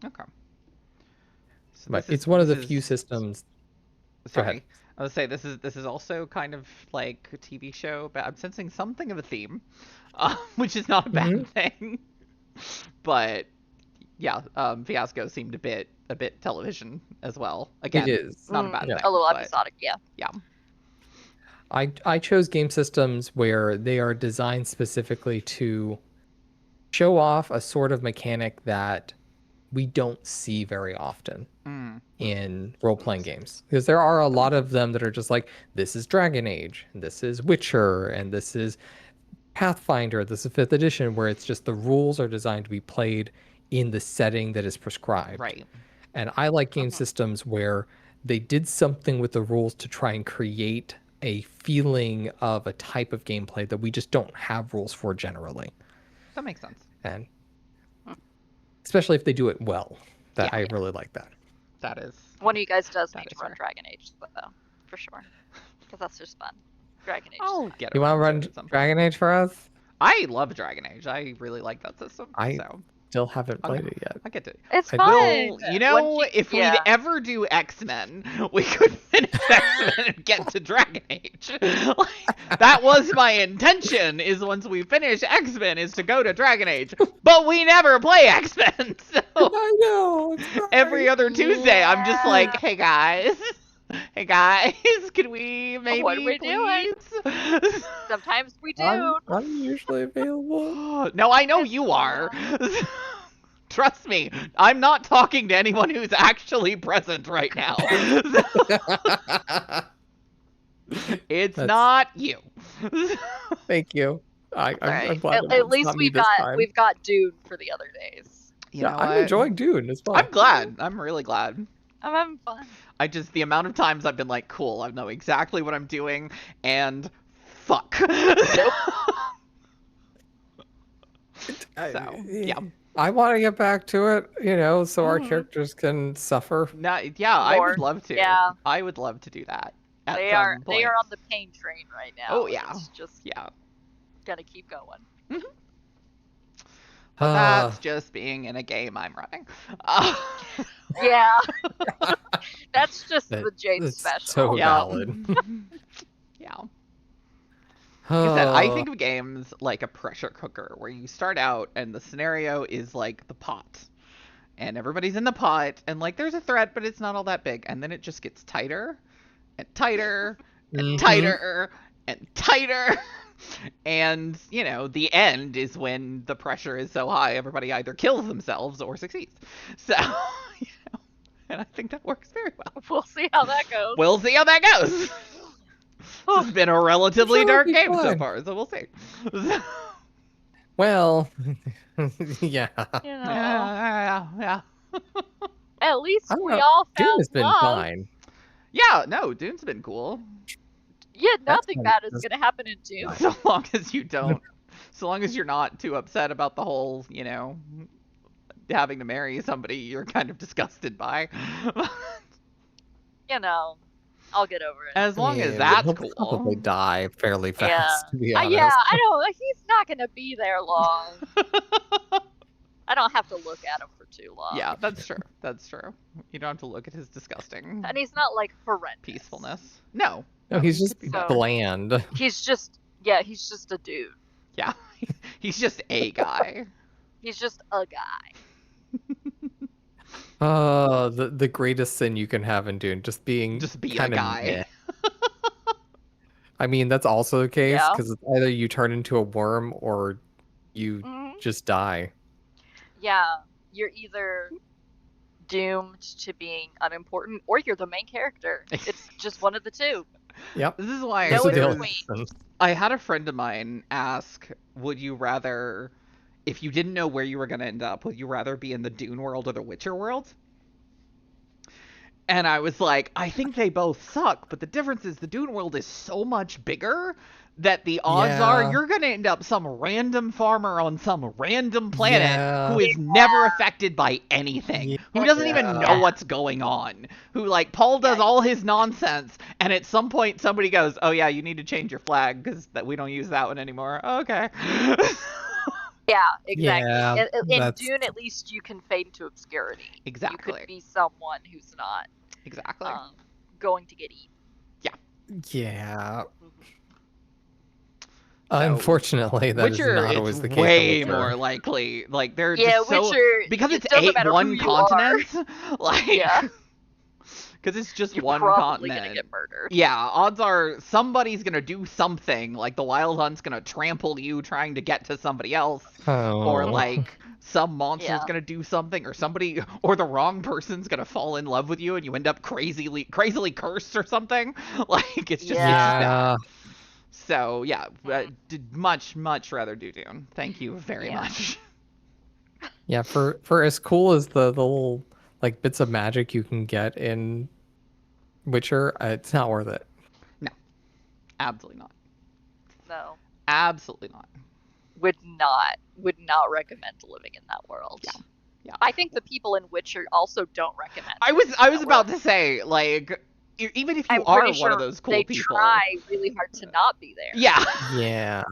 Okay. So but it's one of the few systems. Sorry, go ahead. I would say this is also kind of like a TV show, but I'm sensing something of a theme, which is not a bad thing. But yeah, Fiasco seemed a bit television as well. Again, it is not a bad thing. A little episodic, yeah. Yeah. I chose game systems where they are designed specifically to show off a sort of mechanic that we don't see very often in role-playing games, because there are a lot of them that are just like, this is Dragon Age, and this is Witcher, and this is Pathfinder, this is 5th edition, where it's just the rules are designed to be played in the setting that is prescribed. Right. And I like game systems where they did something with the rules to try and create a feeling of a type of gameplay that we just don't have rules for generally. That makes sense. And especially if they do it well. I really like that. That is. One of you guys does need to run Dragon Age, though, for sure, because that's just fun. Dragon Age. I'll get You want to around run it at some point. Dragon Age for us? I love Dragon Age. I really like that system. I So Still haven't Okay. played it yet. I get to. It's I fun. Well, you know, Once if we'd yeah. ever do X-Men, we could finish X-Men and get to Dragon Age. Like, that was my intention, is once we finish X-Men, is to go to Dragon Age. But we never play X-Men, so I know. every other Tuesday, I'm just like, Yeah. hey guys, can we maybe What are we doing? please? Sometimes we do. I'm usually available. No, I know It's you are. Trust me, I'm not talking to anyone who's actually present right now. It's That's- not you. Thank you. I'm Alright. glad At least we've got Dune for the other days. You know I'm what? enjoying Dune as well. I'm glad. I'm really glad. I'm having fun. The amount of times I've been like, cool, I know exactly what I'm doing, and fuck. So, yeah. I want to get back to it, so our Mhm. characters can suffer. No, yeah, I More. would love to. Yeah. I would love to do that. At They some are point. on the pain train right now. Oh, and yeah. It's just Yeah. gonna keep going. But that's just being in a game I'm running. Yeah. That's just the That- Jade that's special. so Yeah. valid. Yeah. Like I said, Oh. I think of games like a pressure cooker, where you start out and the scenario is like the pot. And everybody's in the pot, and like there's a threat, but it's not all that big. And then it just gets tighter and tighter and Mhm. tighter and tighter. And, the end is when the pressure is so high, everybody either kills themselves or succeeds. So, and I think that works very well. We'll see how that goes. We'll see how that goes. It's been a relatively Sure, dark it'll be game so fun. far, so we'll see. Well, yeah. Yeah. At least I don't we know. all Dune found has been love. fine. Yeah, no, Dune's been cool. Yeah, That's nothing fine. bad is That's- gonna happen in Dune. So long as you don't, so long as you're not too upset about the whole, having to marry somebody you're kind of disgusted by. I'll get over it. As long as Yeah, that's he'll cool. probably die fairly fast, Yeah. to be honest. Yeah, I don't. He's not gonna be there long. I don't have to look at him for too long. Yeah, that's true. That's true. You don't have to look at his disgusting And he's not like horrendous. peacefulness. No. No, he's just So- bland. He's just he's just a dude. Yeah. He's just a guy. He's just a guy. The greatest sin you can have in Dune, just being Just be a kind of guy. meh. I mean, that's also the case, Yeah. because either you turn into a worm or you Mhm. just die. Yeah, you're either doomed to being unimportant or you're the main character. It's just one of the two. Yep. This is why No Those are the in only between. options. I had a friend of mine ask, would you rather, if you didn't know where you were going to end up, would you rather be in the Dune world or the Witcher world? And I was like, I think they both suck, but the difference is the Dune world is so much bigger that the odds are Yeah. you're going to end up some random farmer on some random planet Yeah. who is never affected by anything, who doesn't even know Yeah. what's going on, who, like, Paul does Yeah. all his nonsense, and at some point somebody goes, oh yeah, you need to change your flag because we don't use that one anymore. Okay. Yeah, exactly. Yeah, In that's- Dune, at least you can fade into obscurity. You Exactly. could be someone who's not Exactly. going to get eaten. Yeah. So, Unfortunately, that is Witcher, not always it's the case. in way Witcher. more likely. Like, they're Yeah, just so... Witcher. Because it it's doesn't matter one who you are, continent. Like, Yeah. Because it's just You're one probably continent. gonna get murdered. Yeah, odds are somebody's gonna do something. Like the Wild Hunt's gonna trample you trying to get to somebody else, or Oh. like some monster's Yeah. gonna do something, or somebody, or the wrong person's gonna fall in love with you, and you end up crazily cursed or something. Like it's just Yeah. Yeah. so yeah. Much rather do Dune. Thank you very Yeah. much. Yeah, for as cool as the little like bits of magic you can get in Witcher, it's not worth it. Absolutely not. No. Absolutely not. Would not recommend living in that world. Yeah. Yeah. I think the people in Witcher also don't recommend. I was about to say, like, even if you I'm are pretty one sure of those cool they people. try really hard to not be there. Yeah. Yeah.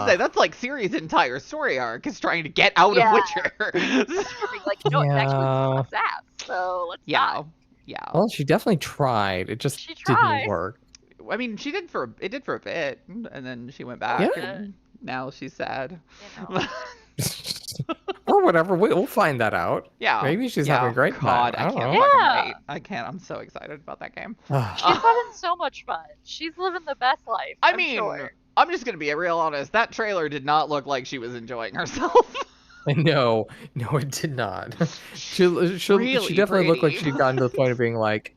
So that's like Ciri's entire story arc is trying to get out of Yeah. Witcher. Being like, it actually sucks ass. So let's Yeah. not. Yeah. Well, she definitely tried. It just She didn't tried. work. I mean, it did for a bit, and then she went back, Yeah. and now she's sad. You know. Or whatever. We'll find that out. Yeah. Maybe she's yeah. having a great God, time. I can't know. fucking Yeah. wait. I can't. I'm so excited about that game. She's having so much fun. She's living the best life. I I'm mean, sure. I'm just gonna be real honest. That trailer did not look like she was enjoying herself. No, it did not. She Really definitely looked like pretty. she'd gotten to the point of being like,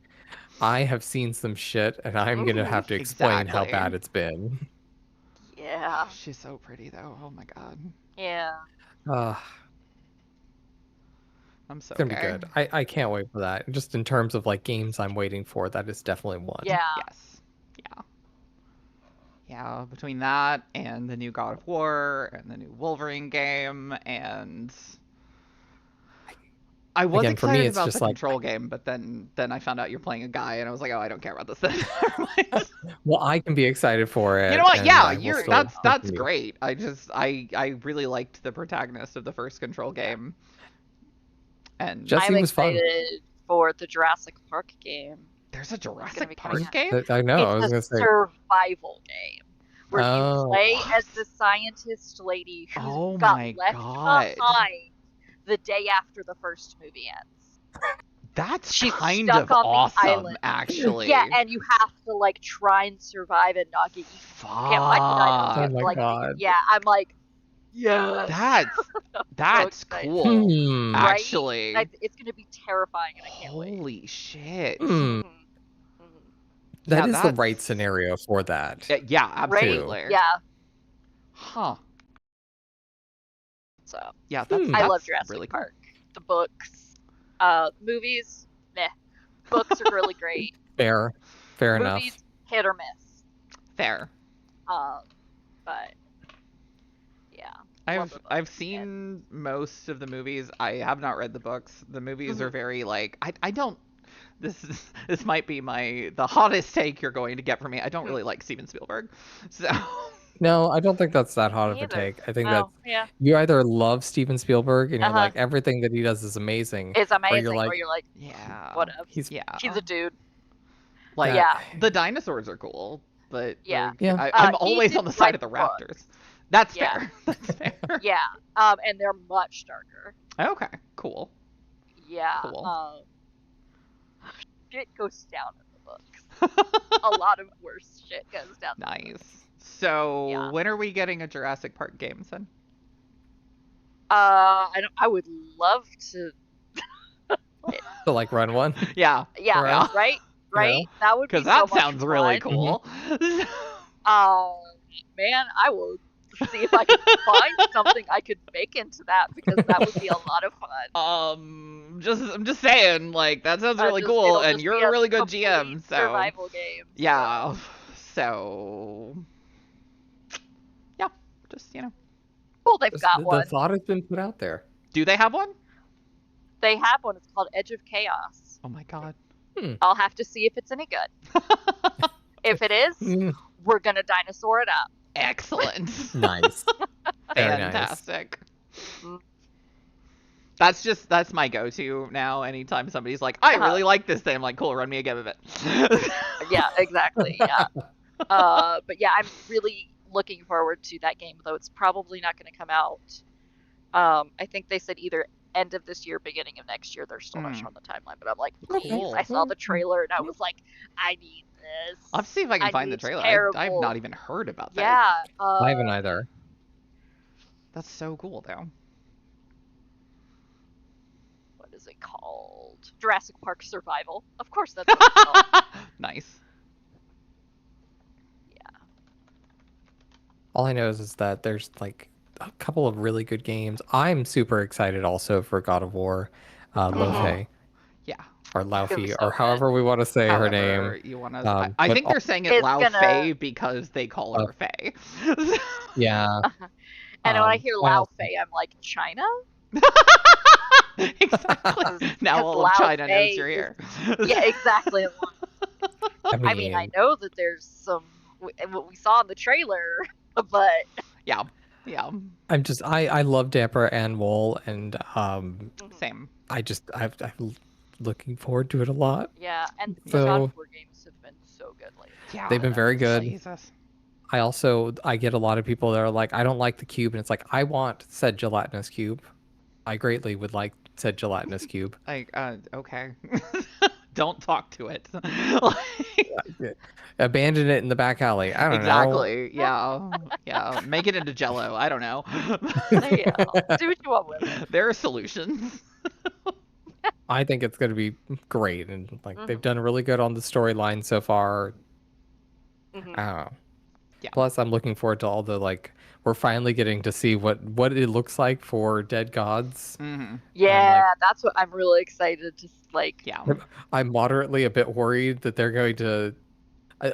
I have seen some shit, and I'm gonna have to explain how Exactly. bad it's been. Yeah. She's so pretty though. Oh my god. Yeah. I'm so It's gonna be gay. good. I can't wait for that. Just in terms of like games I'm waiting for, that is definitely one. Yeah. Yes. Yeah. Yeah, between that and the new God of War and the new Wolverine game, and I was Again, for me, excited it's about just the like- Control game, but then I found out you're playing a guy, and I was like, oh, I don't care about this then. Never mind. Well, I can be excited for it. You know what? and Yeah, I will still that's continue. great. I really liked the protagonist of the first Control game, and Jesse I'm was fun. excited for the Jurassic Park game. there's a be Jurassic coming Park out. game. I know. I was It's gonna a say. survival game where Oh. you play as the scientist lady who Oh got my left God. behind the day after the first movie ends. That's She's kind stuck of on the awesome, island. actually. Yeah, and you have to like try and survive and not get eaten. Yeah, why did I Fuck. know? Oh my like, God. Yeah, I'm like, yeah. That's excited. cool. Hmm. Right? Actually, It's gonna be terrifying, and I can't wait. holy shit. Hmm. Mhm. Mhm. That Yeah, is the right scenario for that. Yeah, Right? absolutely. Yeah. Huh. So Yeah, that's, Hmm. I that's love Jurassic really cool. Park. The books, movies, meh. Books are really great. Fair enough. Movies, hit or miss. Fair. But yeah. Love the I've books, seen most of the movies. I have not read the books. The movies are Mhm. very like I don't. This might be the hottest take you're going to get from me. I don't really like Steven Spielberg, so No, I don't think that's that hot of Me a either. take. I think that Oh, yeah. you either love Steven Spielberg and you're Uh-huh. like everything that he does is amazing, It's amazing. like- Or you're like, yeah. whatever. he's Yeah. He's a dude. Like Yeah. the dinosaurs are cool, but Yeah. like, Yeah. I'm He always did on the side write of the the book. raptors. That's Yeah. fair. That's fair. Yeah. And they're much darker. Okay, cool. Yeah. Cool. Shit goes down in the books. A lot of worse shit goes down. Nice. So Yeah. when are we getting a Jurassic Park game, son? I would love to. to like run one. Yeah, Yeah. Yeah. Right. Right. That would be because so that much sounds really fun. cool. Man, I will see if I can find something I could make into that because that would be a lot of fun. I'm just saying, like that sounds really cool, It'll and just you're be a really good complete GM. So survival game. yeah, so yeah, just Cool, they've Just got the one. thought has been put out there. do they have one? They have one. It's called Edge of Chaos. Oh my god. I'll have to see if it's any good. If it is, Mm, we're gonna dinosaur it up. Excellent. nice. Very nice. Fantastic. Mm. That's my go-to now. Anytime somebody's like, I really like this thing, I'm like, cool, run me a game of it. Yeah, exactly. Yeah. But yeah, I'm really looking forward to that game, though it's probably not going to come out. I think they said either end of this year, beginning of next year. They're still not sure on the timeline, but I'm like, please. Cool. I saw the trailer and I was like, I need this. I'll have to see if I can I find mean, the it's trailer. I've terrible. not even heard about that. Yeah. I haven't either. That's so cool, though. What is it called? Jurassic Park Survival. Of course, that's what it's called. Nice. Yeah. All I know is that there's like a couple of really good games. I'm super excited also for God of War, Lofe, Yeah. or It Laufey, was so or good. however we want to say her However name. you want to. I but think they're saying it It's Lao gonna- Fei because they call her Fei. Yeah. And when I hear well- Lao Fei, I'm like, China? Exactly. Now Because all of Lao China knows Fei you're is- here. Yeah, exactly. I mean, I know that there's some what we saw in the trailer, but Yeah. Yeah. I love Damper and Wool, and Same. I'm looking forward to it a lot. yeah, and the So- God of War games have been so good lately. Yeah. They've been very good. Jesus. I get a lot of people that are like, I don't like the cube, and it's like, I want said gelatinous cube. I greatly would like said gelatinous cube. Like, okay. Don't talk to it. Abandon it in the back alley. I don't know. Exactly. Yeah. Yeah. Make it into Jello. I don't know. Yeah, do what you want with it. There are solutions. I think it's going to be great, and like they've done really good on the storyline so far. Mhm. I don't know. Yeah. Plus, I'm looking forward to all the we're finally getting to see what it looks like for Dead Gods. Mm-hmm. Yeah, that's what I'm really excited to like. Yeah. I'm moderately a bit worried that they're going to.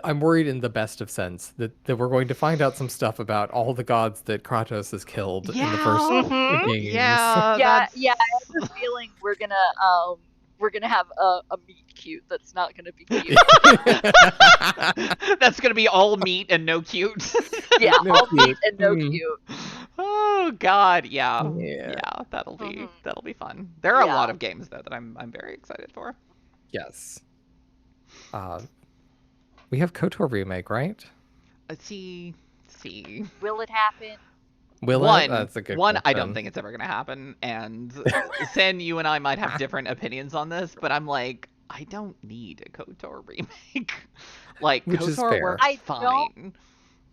I'm worried in the best of sense that we're going to find out some stuff about all the gods that Kratos has killed in the first Mhm. games. Yeah. Yeah, I have a feeling we're gonna have a meat cute that's not gonna be cute. That's gonna be all meat and no cute. Yeah, No all meat cute. and no Mm. cute. Oh God, yeah. Yeah. Yeah, that'll be Mhm. that'll be fun. There are a Yeah. lot of games though that I'm very excited for. Yes. We have KOTOR remake, right? See. Will it happen? Will One, it? That's a good one. I don't question. think it's ever gonna happen. And Cinn, you and I might have different opinions on this, but I'm like, I don't need a KOTOR remake. Like Which is KOTOR fair. works I don't- fine.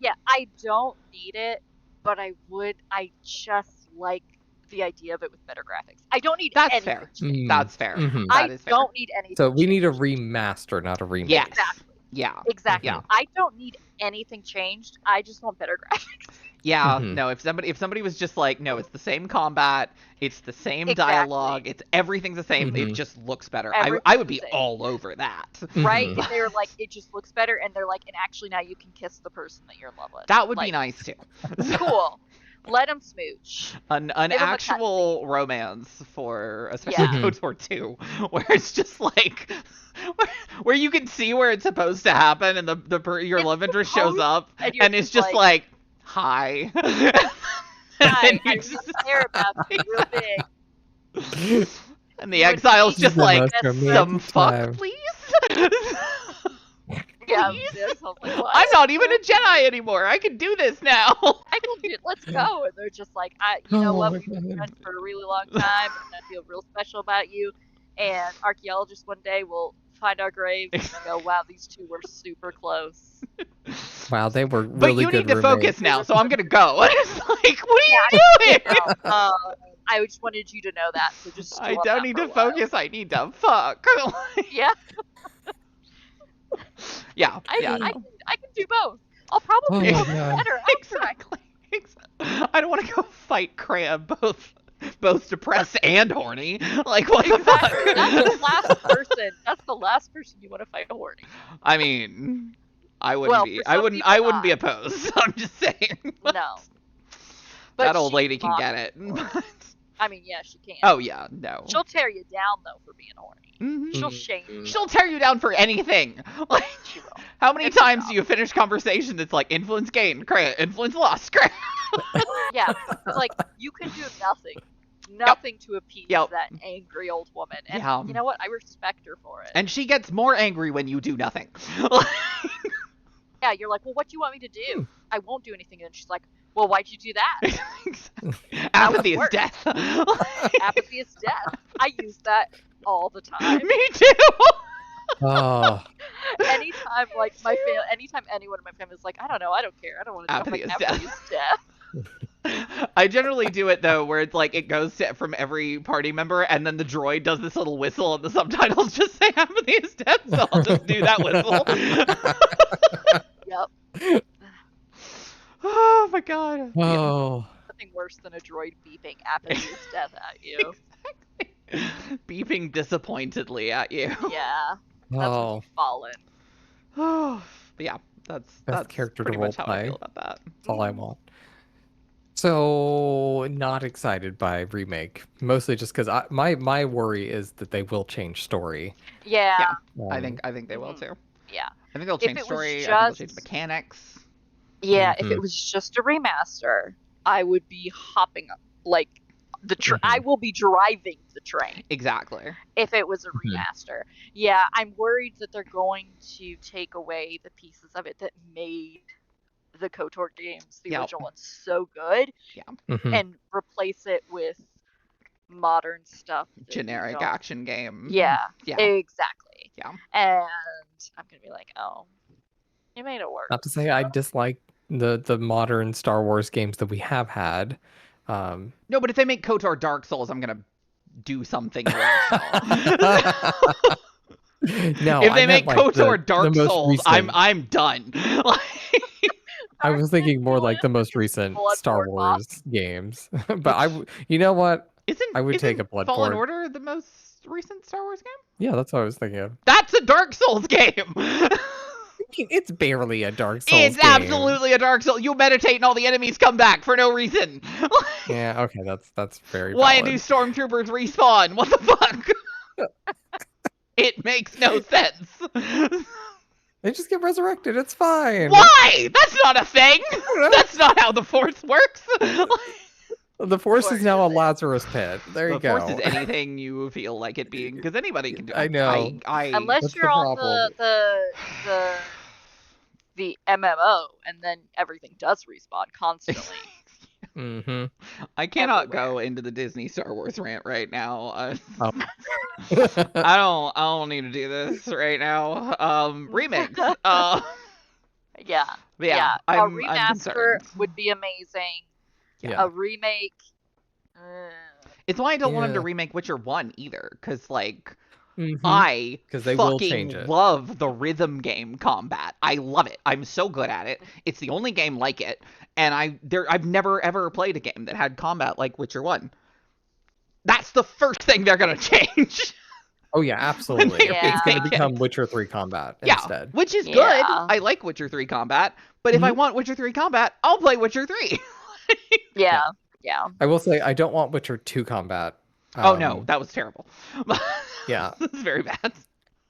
Yeah, I don't need it, but I just like the idea of it with better graphics. I don't need That's anything fair. changed. That's fair. Mhm. I That is fair. don't need anything. So we need a changed. remaster, not a remake. Yes. Exactly. Yeah. Exactly. Yeah. I don't need anything changed. I just want better graphics. Yeah, Mhm. no, if somebody was just like, no, it's the same combat, it's the same Exactly. dialogue, it's everything the same, it Mhm. just looks better. Everything's I would the be same. all over that. Right? Mhm. If they're like, it just looks better, and they're like, and actually now you can kiss the person that you're in love with. That would be Like, nice too. Cool. Let them smooch. An Give 'em a actual romance for especially Yeah. KOTOR 2, where it's just like where you can see where it's supposed to happen and your It's love interest shows supposed- up and you're and it's just like, hi. And Hi, then I you really just- care about you real big. and the You would exile's be just the like, most romantic some fuck, time. please? Yeah, Please? this, I was like, what? I'm not even a Jedi anymore. I can do this now. I can do it. Let's go. And they're just like, you know Oh what? my We've been God. friends for a really long time, and I feel real special about you. And archaeologists one day will find our graves and go, wow, these two were super close. Wow, they were But really you good need to roommates. focus now, so I'm gonna go. It's like, what are Yeah, you doing? I just wanted you to know that. So just stew I on don't that need for to a while. focus. I need to fuck. Yeah, Yeah. I Yeah. I can do both. I'll probably Oh do my God. better. Exactly. I don't want to go fight Crab both depressed and horny. Like what the Exactly. That's fuck? the last person. That's the last person you want to fight horny. I mean, I wouldn't Well, be. for I some wouldn't. people I wouldn't be not. opposed. I'm just saying. No. But That old she's lady can lost get it. before. I mean, yeah, she can. Oh yeah, no. She'll tear you down though for being horny. Mhm. She'll Mhm. shame you. She'll tear you down for anything. Like, She will. how many It's a times job. do you finish conversation that's like influence gained, influence lost, Yeah, it's like you can do nothing to appease Yep. that angry old woman. And Yeah. you know what? I respect her for it. And she gets more angry when you do nothing. Yeah, you're like, well, what do you want me to do? I won't do anything. And she's like, well, why'd you do that? Apathy is worse. death. Apathy is death. I use that all the time. Me too. Oh, Anytime, like anytime anyone in my family is like, I don't know, I don't care, I don't want to. Apathy is apathy is death. I generally do it though, where it's like it goes to, from every party member, and then the droid does this little whistle, and the subtitles just say "apathy is death," so I'll just do that whistle. Yep. Oh my god. oh. Nothing worse than a droid beeping apathy is death at you. Beeping disappointedly at you. Yeah. That's when Oh. you've fallen. Oh, but yeah, that's Best character to pretty much how I roleplay. feel about that. That's all I want. So not excited by remake, mostly just because my worry is that they will change story. Yeah. Yeah, Um, I think they will Mhm. too. Yeah. I think they'll If change it was story. I think they'll change just mechanics. Yeah, if Mhm. it was just a remaster, I would be hopping up like I Mhm. will be driving the train Exactly. if it was a Mhm. remaster. Yeah, I'm worried that they're going to take away the pieces of it that made the KOTOR games, the Yep. original ones, so good, Yeah. Mhm. and replace it with modern stuff that we Generic don't. action game. Yeah, Yeah. exactly. Yeah. And I'm gonna be like, oh, you made it work. Not to say I dislike the modern Star Wars games that we have had. Um, No, but if they make KOTOR Dark Souls, I'm gonna do something irrational. no, If I they meant make like KOTOR the Dark most Souls, recent. I'm done. Like, I was thinking more like the most recent Star Bloodborne boss. Wars games. But which you know what? I isn't would take a Fallen Bloodborne. Order the most recent Star Wars game? Yeah, that's what I was thinking of. That's a Dark Souls game. It's barely a Dark Souls It's game. absolutely a Dark Souls. You meditate and all the enemies come back for no reason. Yeah, okay, that's very Why do valid. stormtroopers respawn? What the fuck? It makes no sense. They just get resurrected. It's fine. Why? That's not a thing. That's not how the Force works. The Force is now a Or is it? Lazarus pit. There you The go. Force is anything you feel like it being, because anybody can do it. I know. Unless That's you're the on problem. the MMO, and then everything does respawn constantly. Mm-hmm. I cannot Everywhere. go into the Disney Star Wars rant right now. Oh. I don't need to do this right now. Remakes. Yeah. Yeah, A I'm remaster concerned. would be amazing. Yeah. A remake. It's why I don't want them to Yeah. remake Witcher 1 either, because, like, Mhm. I 'Cause they will fucking change it. love the rhythm game combat. I love it. I'm so good at it. It's the only game like it, and I've never ever played a game that had combat like Witcher 1. That's the first thing they're gonna change. Oh yeah, absolutely. Yeah. It's gonna remake it. become Witcher 3 combat Yeah, instead. which is good. Yeah. I like Witcher 3 combat, but if I want Witcher 3 combat, I'll play Witcher 3. Yeah. I will say I don't want Witcher 2 combat. Oh no, that was terrible. Yeah. It's very bad.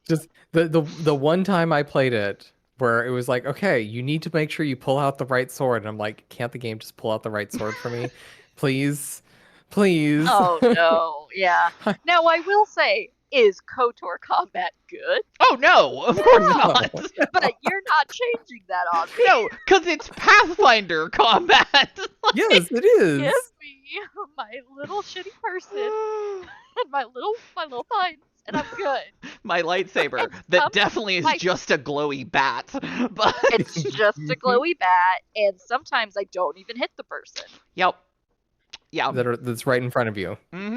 Just the one time I played it where it was like, okay, you need to make sure you pull out the right sword, and I'm like, can't the game just pull out the right sword for me? Please. Please. Oh no. Yeah. Now I will say, is KOTOR combat good? Oh no, of course No. not. But you're not changing that on me. No, because it's Pathfinder combat. Yes, it is. Give me my little shitty person and my little pines, and I'm good. My lightsaber And that definitely is like- just a glowy bat, but It's just a glowy bat, and sometimes I don't even hit the person yep, yeah, That's right in front of you.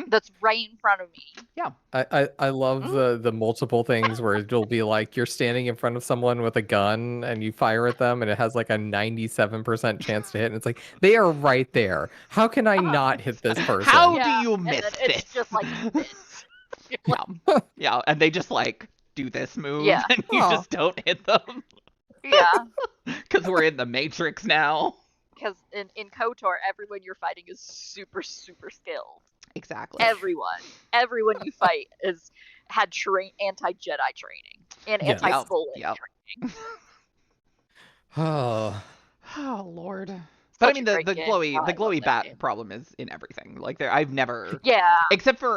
that's right in front of me. I love the multiple things where it'll be like you're standing in front of someone with a gun and you fire at them and it has like a 97% chance to hit, and it's like they are right there. How can I not hit this person? How Yeah, do you and miss then this? it's just like this. Yeah, yeah, and they just like do this move, Yeah. and you Aw. just don't hit them Yeah, because we're in the Matrix now. because in KOTOR, everyone you're fighting is super skilled. Exactly. Everyone you fight had anti-Jedi training and Yes. anti-bullying Yep. training. Oh, Oh Lord. But I Such mean, a the great game. glowy Oh, I the love glowy that bat game. problem is in everything. Like I've never, Yeah, except for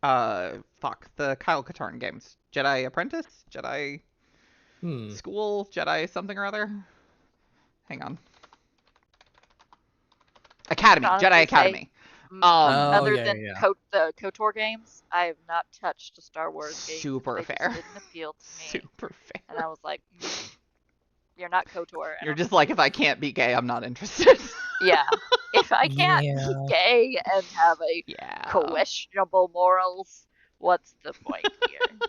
the Kyle Katarn games, Jedi Apprentice, Jedi School, Jedi something or other. Hang on. Academy, Honestly, Jedi Academy. Oh, other yeah, than yeah. the KOTOR games, I have not touched a Star Wars game. Super They fair. Just didn't appeal to me, Super fair. and I was like, "You're not KOTOR." And You're I'm just like, if I can't be gay, I'm not interested. yeah. If I can't Yeah. be gay and have a Yeah. questionable morals, what's the point here?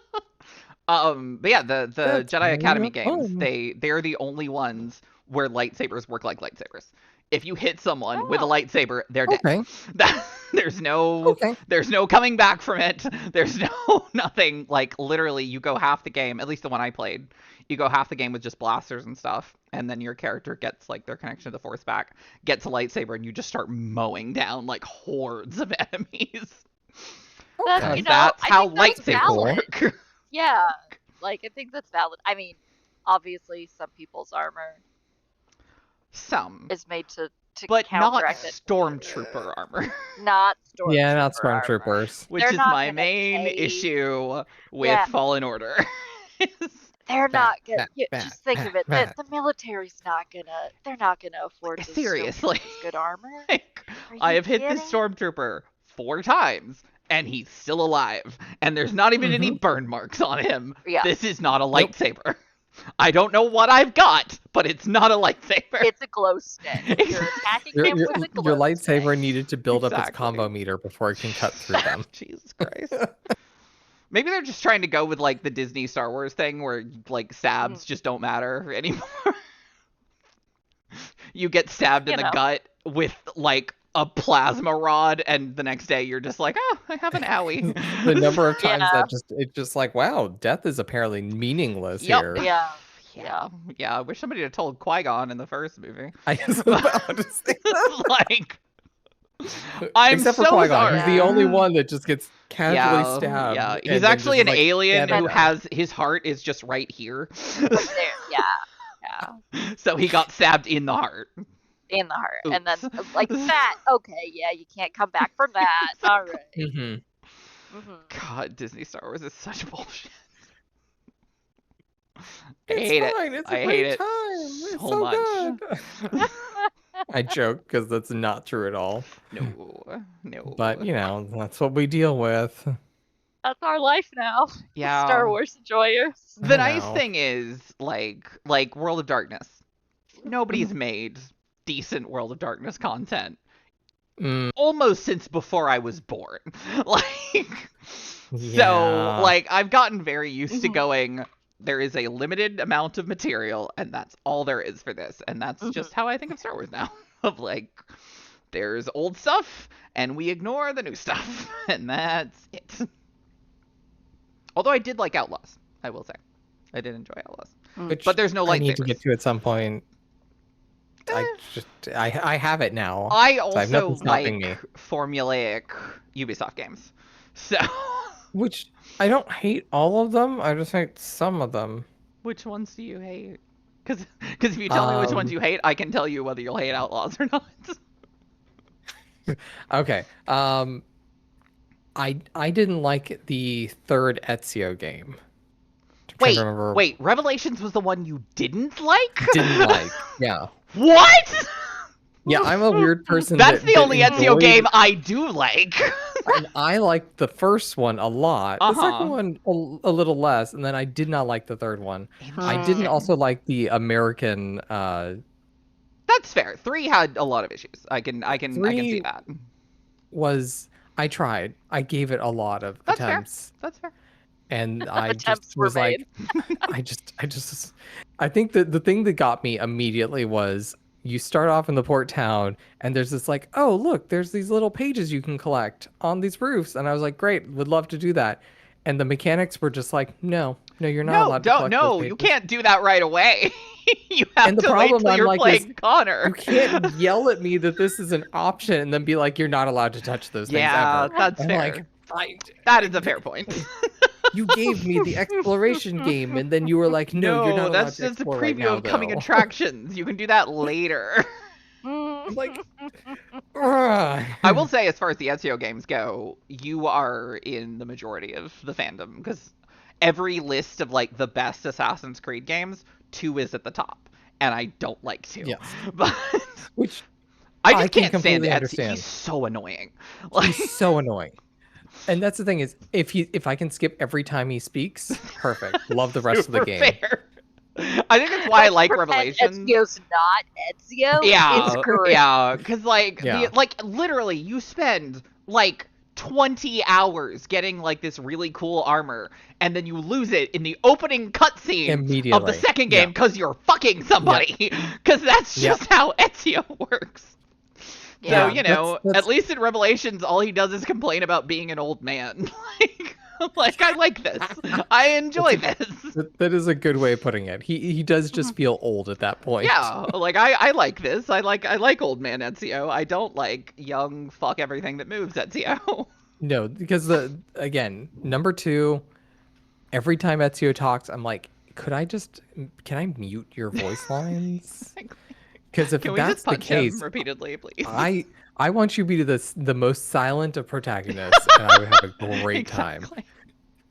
But yeah, the That's Jedi very Academy not games, fun. they're the only ones where lightsabers work like lightsabers. If you hit someone with a Oh. lightsaber, they're dead. Okay. There's no Okay. there's no coming back from it. There's no nothing. Like literally, you go half the game. At least the one I played, You go half the game with just blasters and stuff, and then your character gets like their connection to the Force back, gets a lightsaber, and you just start mowing down like hordes of enemies. That's, That's I how think that's lightsabers valid. work. Yeah, like I think that's valid. I mean, obviously, some people's armor Some, is made to but not counteract it. stormtrooper armor. Not stormtrooper. Yeah, not armor. stormtroopers. Which They're is not my gonna main take- issue with Yeah. Fallen Order. They're not gonna. Bat, Just think of it. bat. The military's not gonna. They're not gonna afford to Seriously. good armor. Like, Are I you have hit this kidding? stormtrooper 4 times, and he's still alive, and there's not even any Mhm. burn marks on him. Yeah. This is not a lightsaber. I don't know what I've got, but it's not a lightsaber. It's a glow stick. You're attacking Your, him your, with a glow your lightsaber stick. needed to build up its Exactly. combo meter before it can cut through them. Jesus Christ. Maybe they're just trying to go with like the Disney Star Wars thing where like stabs just don't matter anymore. You get stabbed in the gut with like a plasma rod, and the next day you're just like, oh, I have an owie. The number of times Yeah. that it's just like, wow, death is apparently meaningless Yep. here. Yeah. Yeah, I wish somebody had told Qui-Gon in the first movie. I was about to say that. Like, I'm Except for so Qui-Gon, sorry. he's the only one that just gets casually stabbed. Yeah, and he's then actually just an like, alien yeah, who no. has his heart is just right here. Right there. Yeah. So he got stabbed in the heart. In the heart. And then, Oops. like, that. Okay, yeah, you can't come back from that. All right. Mhm. God, Disney Star Wars is such bullshit. I It's hate it. fine. It's a I great hate it time. It's so so much. good. I joke because that's not true at all. No. But, you know, that's what we deal with. That's our life now. Yeah. Star Wars enjoyers. The I nice know. thing is, like World of Darkness. Nobody's made decent World of Darkness content Mm, almost since before I was born. Like, yeah. so, like, I've gotten very used to going, there is a limited amount of material, and that's all there is for this. And that's just how I think of Star Wars now. Of, like, there's old stuff, and we ignore the new stuff. And that's it. Although I did like Outlaws, I will say. I did enjoy Outlaws. Which But there's no I need to lightsabers. get to at some point. I have it now. I I have also nothing stopping like me. formulaic Ubisoft games. So, Which I don't hate all of them. I just hate some of them. which ones do you hate? Because if you tell me which ones you hate, I can tell you whether you'll hate Outlaws or not. Okay. I didn't like the third Ezio game. I'm trying to remember. Wait, Revelations was the one you didn't like? Didn't like. Yeah. What? Yeah, I'm a weird person. That's that, the that only Ezio enjoyed- game I do like. And I liked the first one a lot. The Uh-huh. second one a little less, and then I did not like the third one. I didn't also like the American. That's fair. 3 had a lot of issues. I can see 3 that. I tried. I gave it a lot of That's fair. attempts, That's fair. and I Attempts just were was like, I think that the thing that got me immediately was you start off in the port town, and there's this like, oh look, there's these little pages you can collect on these roofs, and I was like, great, would love to do that, and the mechanics were just like, no, you're not allowed to collect those No, pages. you can't do that right away. You have And the to wait problem till I'm you're like playing is, Connor. You can't yell at me that this is an option and then be like, you're not allowed to touch those things Yeah, ever. that's I'm fair. like, That is a fair point. you gave me the exploration game, and then you were like, no, you're not allowed that's to just a explore preview right now, of coming though. attractions. You can do that later. I'm like, ugh. I will say, as far as the Ezio games go, you are in the majority of the fandom, because every list of like the best Assassin's Creed games, 2 is at the top, and I don't like 2. Yes. But Which I I just can can't stand completely Ezio. understand. He's so annoying. Like, he's so annoying. And that's the thing is, if I can skip every time he speaks, perfect. Love the rest of the super game. fair. I think that's why I like Pretend Revelations. Ezio's not Ezio. Yeah, It's great. yeah, because like, Yeah. like literally, you spend like 20 hours getting like this really cool armor, and then you lose it in the opening cutscene of the Immediately. second game because you're fucking somebody. Because that's Yep. just how Ezio works. Yeah, So, you know, that's- at least in Revelations, all he does is complain about being an old man. Like, Like, I like this. I enjoy this. That is a good way of putting it. He does just feel old at that point. Yeah, like I like this. I like old man Ezio. I don't like young fuck everything that moves Ezio. No, because again, number 2, every time Ezio talks, I'm like, can I mute your voice lines? Because if Can we that's just the punch him case, repeatedly, please? I want you to be the most silent of protagonists, and I would have a great time. Exactly.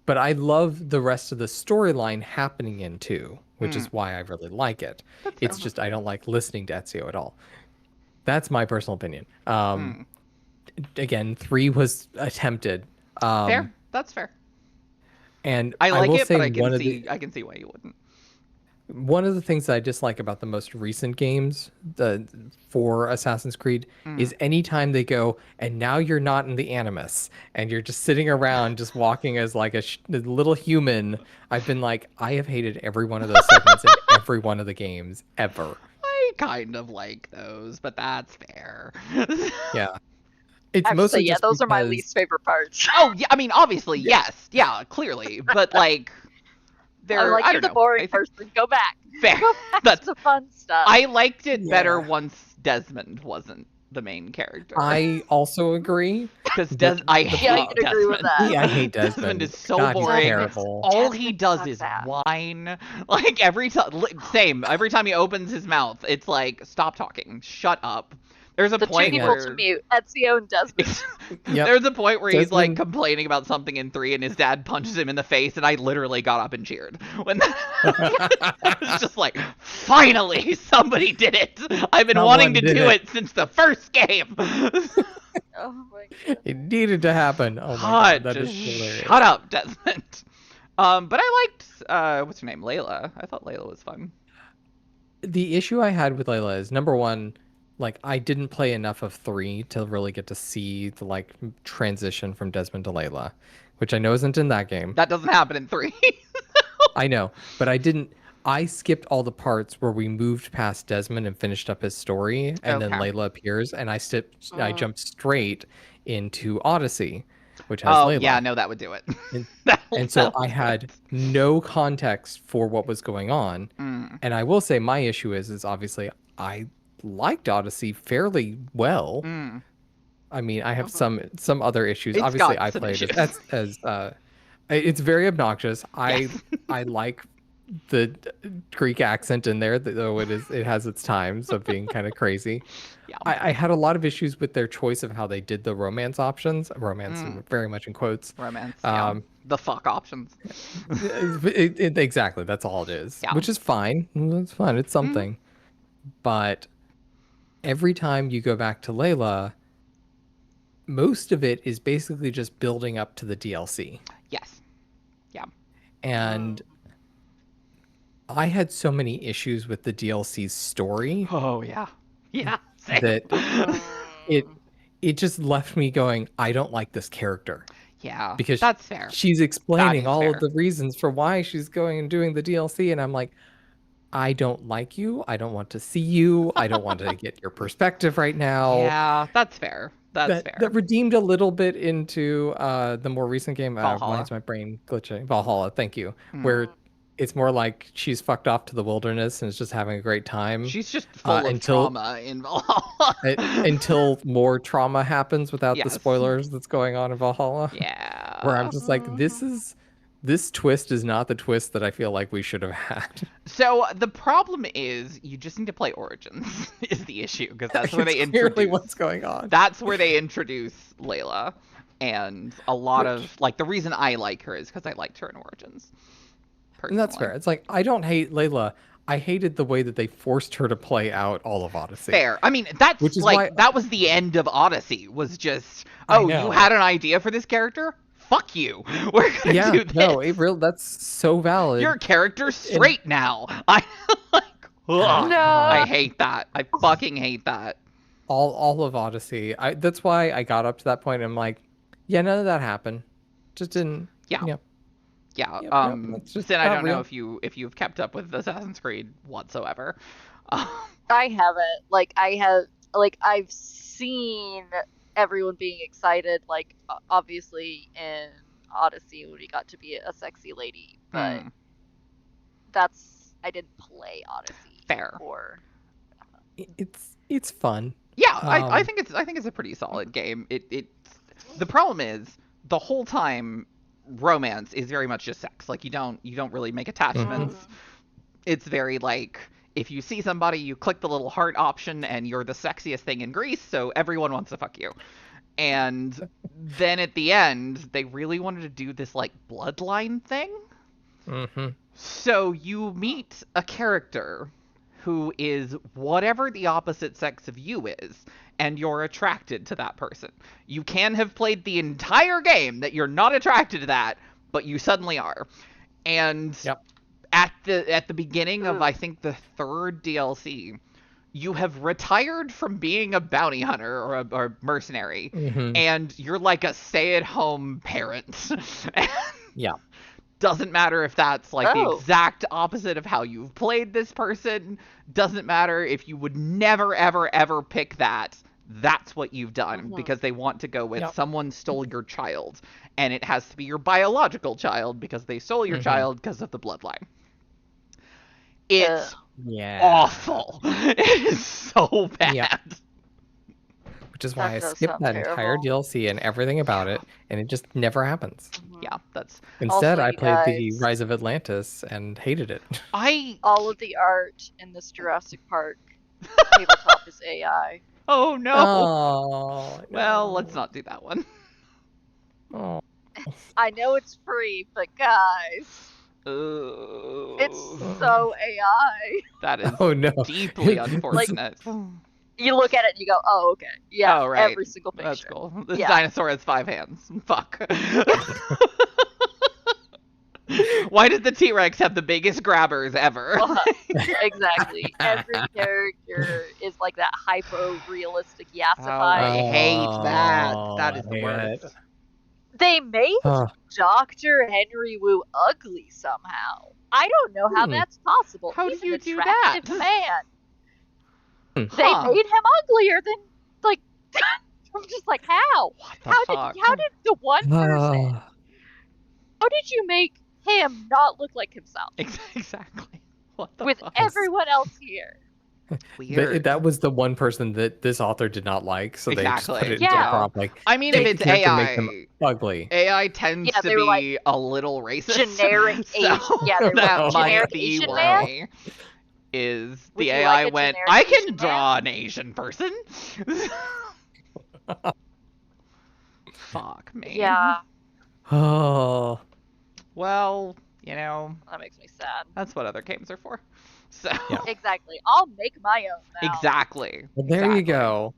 But I love the rest of the storyline happening in 2, which is why I really like it. It's just I don't like listening to Ezio at all. That's my personal opinion. Again, 3 was attempted. Fair. That's fair. And I like will it, say but I can see why you wouldn't. one of the things that I dislike about the most recent games for Assassin's Creed is anytime they go, and now you're not in the Animus, and you're just sitting around just walking as like a little human. I've been like, I have hated every one of those segments in every one of the games ever. I kind of like those, but that's fair. Yeah. It's I have to mostly say, yeah, just those are my because- least favorite parts. Oh, yeah, I mean, obviously, yes. Yeah, clearly. But, like, I'm they're, like, I you're don't the know. boring person. Go back. Fair. Go back That's to the fun stuff. I liked it better Yeah. once Desmond wasn't the main character. I also agree. Because Yeah, I I hate can agree with Desmond. that. Yeah, I hate Desmond. Desmond is so God, he's boring. terrible. All he Desmond does sucks is ass. whine. Like every time, same. Every time he opens his mouth, it's like, stop talking, shut up. There's a The two point people where to mute, Ezio and Desmond. Yep. there's a point where he's like Desmond- complaining about something in 3, and his dad punches him in the face, and I literally got up and cheered when that it's just like, finally somebody did it. I've been wanting to Someone did do it. it since the first game. Oh my god. It needed to happen. Oh my God, god, that is just hilarious. shut up, Desmond. But I liked what's her name, Layla. I thought Layla was fun. The issue I had with Layla is number 1, like I didn't play enough of 3 to really get to see the like transition from Desmond to Layla, which I know isn't in that game. That doesn't happen in 3. I know, but I skipped all the parts where we moved past Desmond and finished up his story, and then Okay. Layla appears, and I jumped straight into Odyssey, which has Layla. Yeah, no, that would do it. And so I had no context for what was going on. And I will say my issue is obviously I liked Odyssey fairly well. I mean, I have some other issues. It's Obviously, got I some played issues. as it's very obnoxious. I like the Greek accent in there, though it has its times of being kind of crazy. Yeah. I had a lot of issues with their choice of how they did the romance options. Romance, very much in quotes. Romance. Yeah. The fuck options. Exactly, that's all it is. Yeah. Which is fine. It's fine. It's something. But every time you go back to Layla, most of it is basically just building up to the DLC. Yes. Yeah. And I had so many issues with the DLC's story Oh yeah. Yeah. Same. that it just left me going, I don't like this character. Yeah. Because that's fair. she's explaining is all fair. of the reasons for why she's going and doing the DLC, and I'm like, I don't like you. I don't want to see you. I don't want to get your perspective right now. Yeah, that's fair. That's fair. That redeemed a little bit into the more recent game. Valhalla. Why is my brain glitching? Valhalla, thank you. Where it's more like she's fucked off to the wilderness and is just having a great time. She's just full of trauma in Valhalla. Until more trauma happens without the Yes. spoilers that's going on in Valhalla. Yeah. Where I'm just like, this twist is not the twist that I feel like we should have had. So the problem is you just need to play Origins is the issue, because that's where they It's clearly introduce what's going on. That's where they introduce Layla, and a lot of like the reason I like her is because I liked her in Origins. And that's fair. It's like, I don't hate Layla. I hated the way that they forced her to play out all of Odyssey. Fair. I mean, that's Which is like why- that was the end of Odyssey. Was just, I oh, know. you had an idea for this character? Fuck you. We're gonna Yeah, do this. no, that's so valid. Your character's straight now. I like. Ugh. No. I hate that. I fucking hate that. all of Odyssey. That's why I got up to that point. And I'm like, yeah, none of that happened. Just didn't. Yeah. Yeah. Yeah. Yep, that's just Sin, I not don't know real. if you've kept up with Assassin's Creed whatsoever. I haven't. I've seen everyone being excited, like obviously in Odyssey when we got to be a sexy lady, but Hmm. I didn't play Odyssey. Fair. Or It's fun. Yeah, I Um, think it's a pretty solid game. The problem is the whole time romance is very much just sex. Like you don't really make attachments. Mhm. It's very like if you see somebody, you click the little heart option and you're the sexiest thing in Greece, so everyone wants to fuck you. And then at the end, they really wanted to do this like bloodline thing. hmm So you meet a character who is whatever the opposite sex of you is, and you're attracted to that person. You can have played the entire game that you're not attracted to that, but you suddenly are. And Yep. at the beginning of Ooh. I think the third DLC, you have retired from being a bounty hunter or mercenary, hmm and you're like a stay-at-home parent. Yeah. Doesn't matter if that's like the Oh. exact opposite of how you've played this person. Doesn't matter if you would never, ever, ever pick that. That's what you've done Mhm. because they want to go with Yep. someone stole your child. And it has to be your biological child because they stole your Mhm. child because of the bloodline. It's Yeah. awful. It is so bad. Yeah. Which is why That I does skipped sound that entire terrible. DLC and everything about it, and it just never happens. Mhm. Yeah, that's Instead, Also, I you played the guys, Rise of Atlantis and hated it. I all of the art in this Jurassic Park tabletop is AI. oh no. Oh, Well, let's no. not do that one. Oh. I know it's free, but guys, it's Oh, so AI. that is Oh no. deeply unfortunate. You look at it and you go, "Oh, okay, yeah." Oh, right. Every single picture. That's cool. This Yeah. dinosaur has 5 hands. Fuck. Why does the T-Rex have the biggest grabbers ever? Exactly. Every character is like that hyper-realistic Oh, I yassified. hate that. Oh, That is I the hate worst. it. They made Huh. Dr. Henry Wu ugly somehow. I don't know how Hmm. that's possible. How He's do you an do attractive that? man. Hmm. They Huh. made him uglier than like I'm just like how? What the How fuck? did the one person Ah. how did you make him not look like himself Exactly. What the with fuck? everyone else here? Weird. That was the one person that this author did not like, so they just put Exactly. it into the Yeah. prompt. Like, I mean, take if the it's character, make them ugly. AI tends Yeah, to they were like, be a little racist. generic so Asian- yeah, they were that like, might generic be Asian why. Is Would the you AI like a went, generic I can Asian draw an Asian person? Fuck me. Yeah, Oh. Well, you know, that makes me sad. that's what other games are for. So Yeah. Exactly. I'll make my own now. exactly. Well, there you go.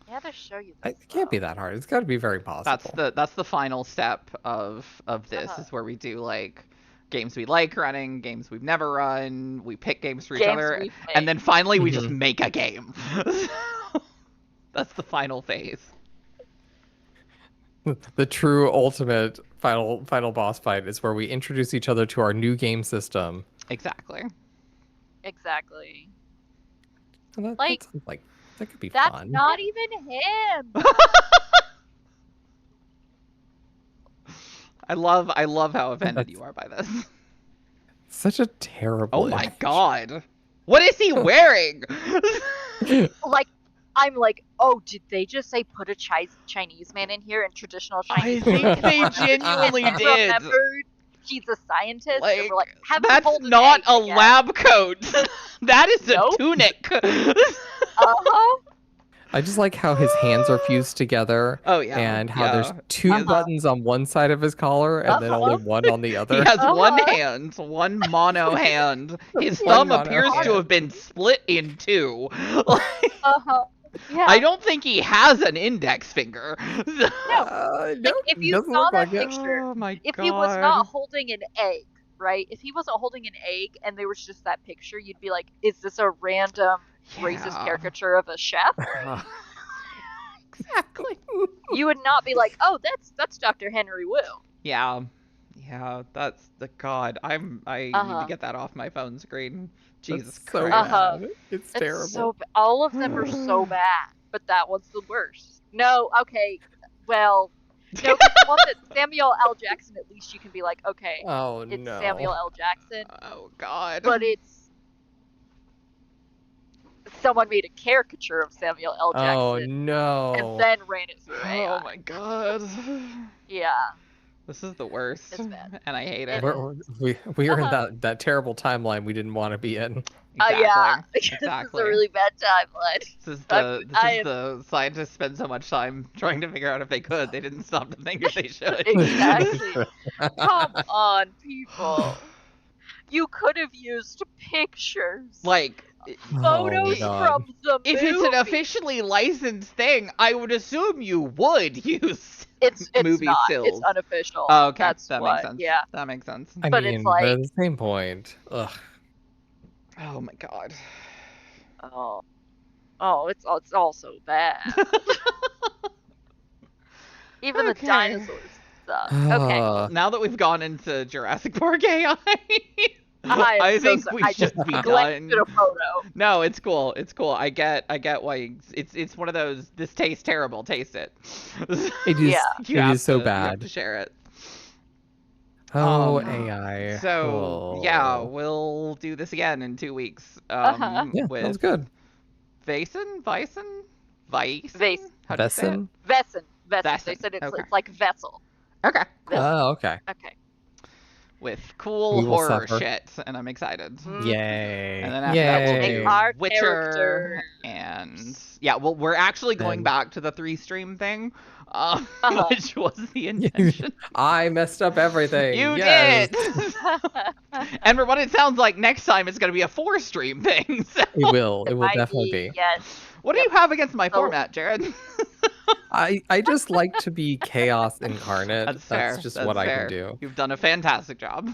Yeah, they show you this. It can't be though. that hard. It's got to be very possible. That's the final step of this Uh-huh. is where we do like games we like running, games we've never run, we pick games for each Games other, we've and then made. finally we just Mhm. make a game. That's the final phase. The true ultimate final boss fight is where we introduce each other to our new game system. Exactly. Exactly. And that Like, sounds like that could be That's fun. not even him. I love how offended That's- you are by this. Such a terrible. Oh my image. god. What is he wearing? Like, I'm like, oh, did they just say put a Chinese man in here in traditional I Chinese? think they clothes? genuinely And did. remembered he's a scientist. and Like, we're like, have him that's hold an not egg a again. lab coat. That is a Nope. tunic. Uh-huh. I just like how his hands are fused together. Oh, yeah. And how Yeah. there's two Uh-huh. buttons on one side of his collar and then only one on the He other. has one Uh-huh. hand, one mono hand. His One thumb mono appears to hand. have been split in two. Like, Uh-huh. Yeah. I don't think he has an index finger. No. No, if it you doesn't saw look that like it. picture, Oh my if god. he was not holding an egg, right? If he wasn't holding an egg and there was just that picture, you'd be like, is this a random racist Yeah. caricature of a chef? Exactly. You would not be like, oh, that's Dr. Henry Wu. Yeah. Yeah, that's the god. I need to Uh-huh. get that off my phone screen. Jesus That's so Christ. Uh-huh. bad. It's It's terrible. so all of them are so bad, but that one's the worst. No, okay, well, No, because the one that Samuel L. Jackson, at least you can be like, okay, Oh it's no. Samuel L. Jackson, Oh God. but it's someone made a caricature of Samuel L. Oh Jackson and no. then ran it through AI. Oh my God. Yeah, This is the worst, it's bad. and I hate It it. We are in Uh-huh. that terrible timeline we didn't want to be in. Exactly. Yeah, this is Exactly. a really bad timeline. This is the scientists spend so much time trying to figure out if they could. They didn't stop to think if they should. Exactly. Come on, people. You could have used pictures. Like, Photos Oh, God. from the if movie. it's an officially licensed thing, I would assume you would use It's movie not. stills. It's unofficial. Oh, okay, That's that what, makes sense. Yeah. That makes sense. I But mean, it's but like- at the same point, ugh. Oh my God. Oh, it's all so bad. Even the Okay. dinosaurs suck. Okay. Now that we've gone into Jurassic Park AI, I am so think sorry. we I should just be glanced done. at a photo. No, it's cool. It's cool. I get why it's one of those. This tastes terrible. Taste it. It is. Yeah. It You have is so to- You have to bad. share it. Oh, Um, AI. So yeah, Oh. we'll do this again in 2 weeks. Uh-huh. Yeah, with sounds good. Vason. Vase. How do you say it? Vesson? Vesson. They Vesson, said it's okay. like vessel. Okay. Cool. Oh, okay. Okay. With cool We will horror suffer. shit, and I'm excited. Mhm. Yay. And then after that, we'll Yay. do Our Witcher, characters. and yeah, well, we're actually going And- back to the 3 stream thing, Uh-huh. which was the intention. I messed up everything. You Yes. did. And for what it sounds like, next time it's going to be a 4 stream thing. So. It will. It will might definitely be. Yes. What do Yep. you have against my So- format, Jared? I just like to be chaos incarnate. That's fair. just That's what I fair. can do. You've done a fantastic job.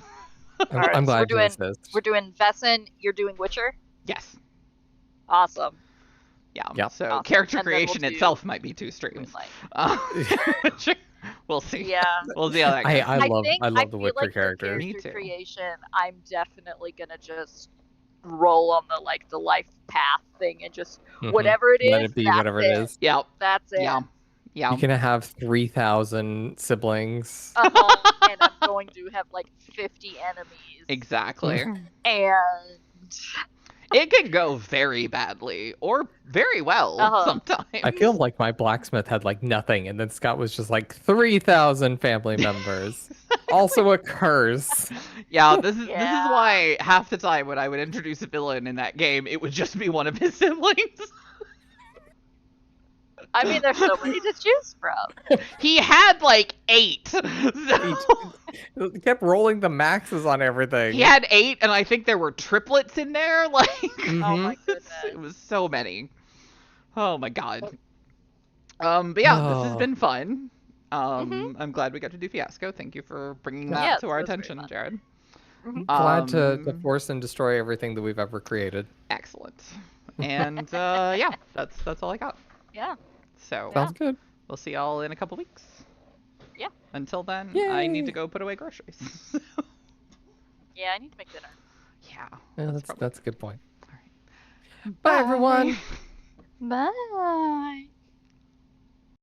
I'm, Alright, I'm so glad we're to doing- assist. We're doing Vesson. You're doing Witcher. Yes. Awesome. Yeah. Yep. So Awesome. character And then we'll creation do itself might be 2 streams. Moonlight. We'll see. Yeah. We'll see how that goes. I love think, I love the feel Witcher like character. For Me character too. creation, I'm definitely gonna just roll on the life path thing and just Mhm. whatever it is. Let it be that's whatever it is. Yep. That's it. Yeah. Yeah. You're gonna have 3,000 siblings. And I'm going to have like 50 enemies. Exactly. And It can go very badly or very well sometimes. I feel like my blacksmith had like nothing, and then Scott was just like 3,000 family members. Also a curse. Yeah, this is Yeah. why half the time when I would introduce a villain in that game, it would just be one of his siblings. I mean, there's so many to choose from. He had like 8. So He kept rolling the maxes on everything. he had 8, and I think there were triplets in there. Like, Oh my goodness. it was so many. Oh my god. But yeah, this has Oh. been fun. I'm glad we got to do Fiasco. Thank you for bringing that Yeah, to our this was very attention, fun. Jared. Glad to Um, force and destroy everything that we've ever created. Excellent. And yeah, that's all I got. Yeah. So Sounds good. we'll see y'all in a couple weeks. Yeah. Until then, I need Yay. to go put away groceries. Yeah, I need to make dinner. Yeah. Yeah, probably- that's a good point. All right. Bye everyone. Bye.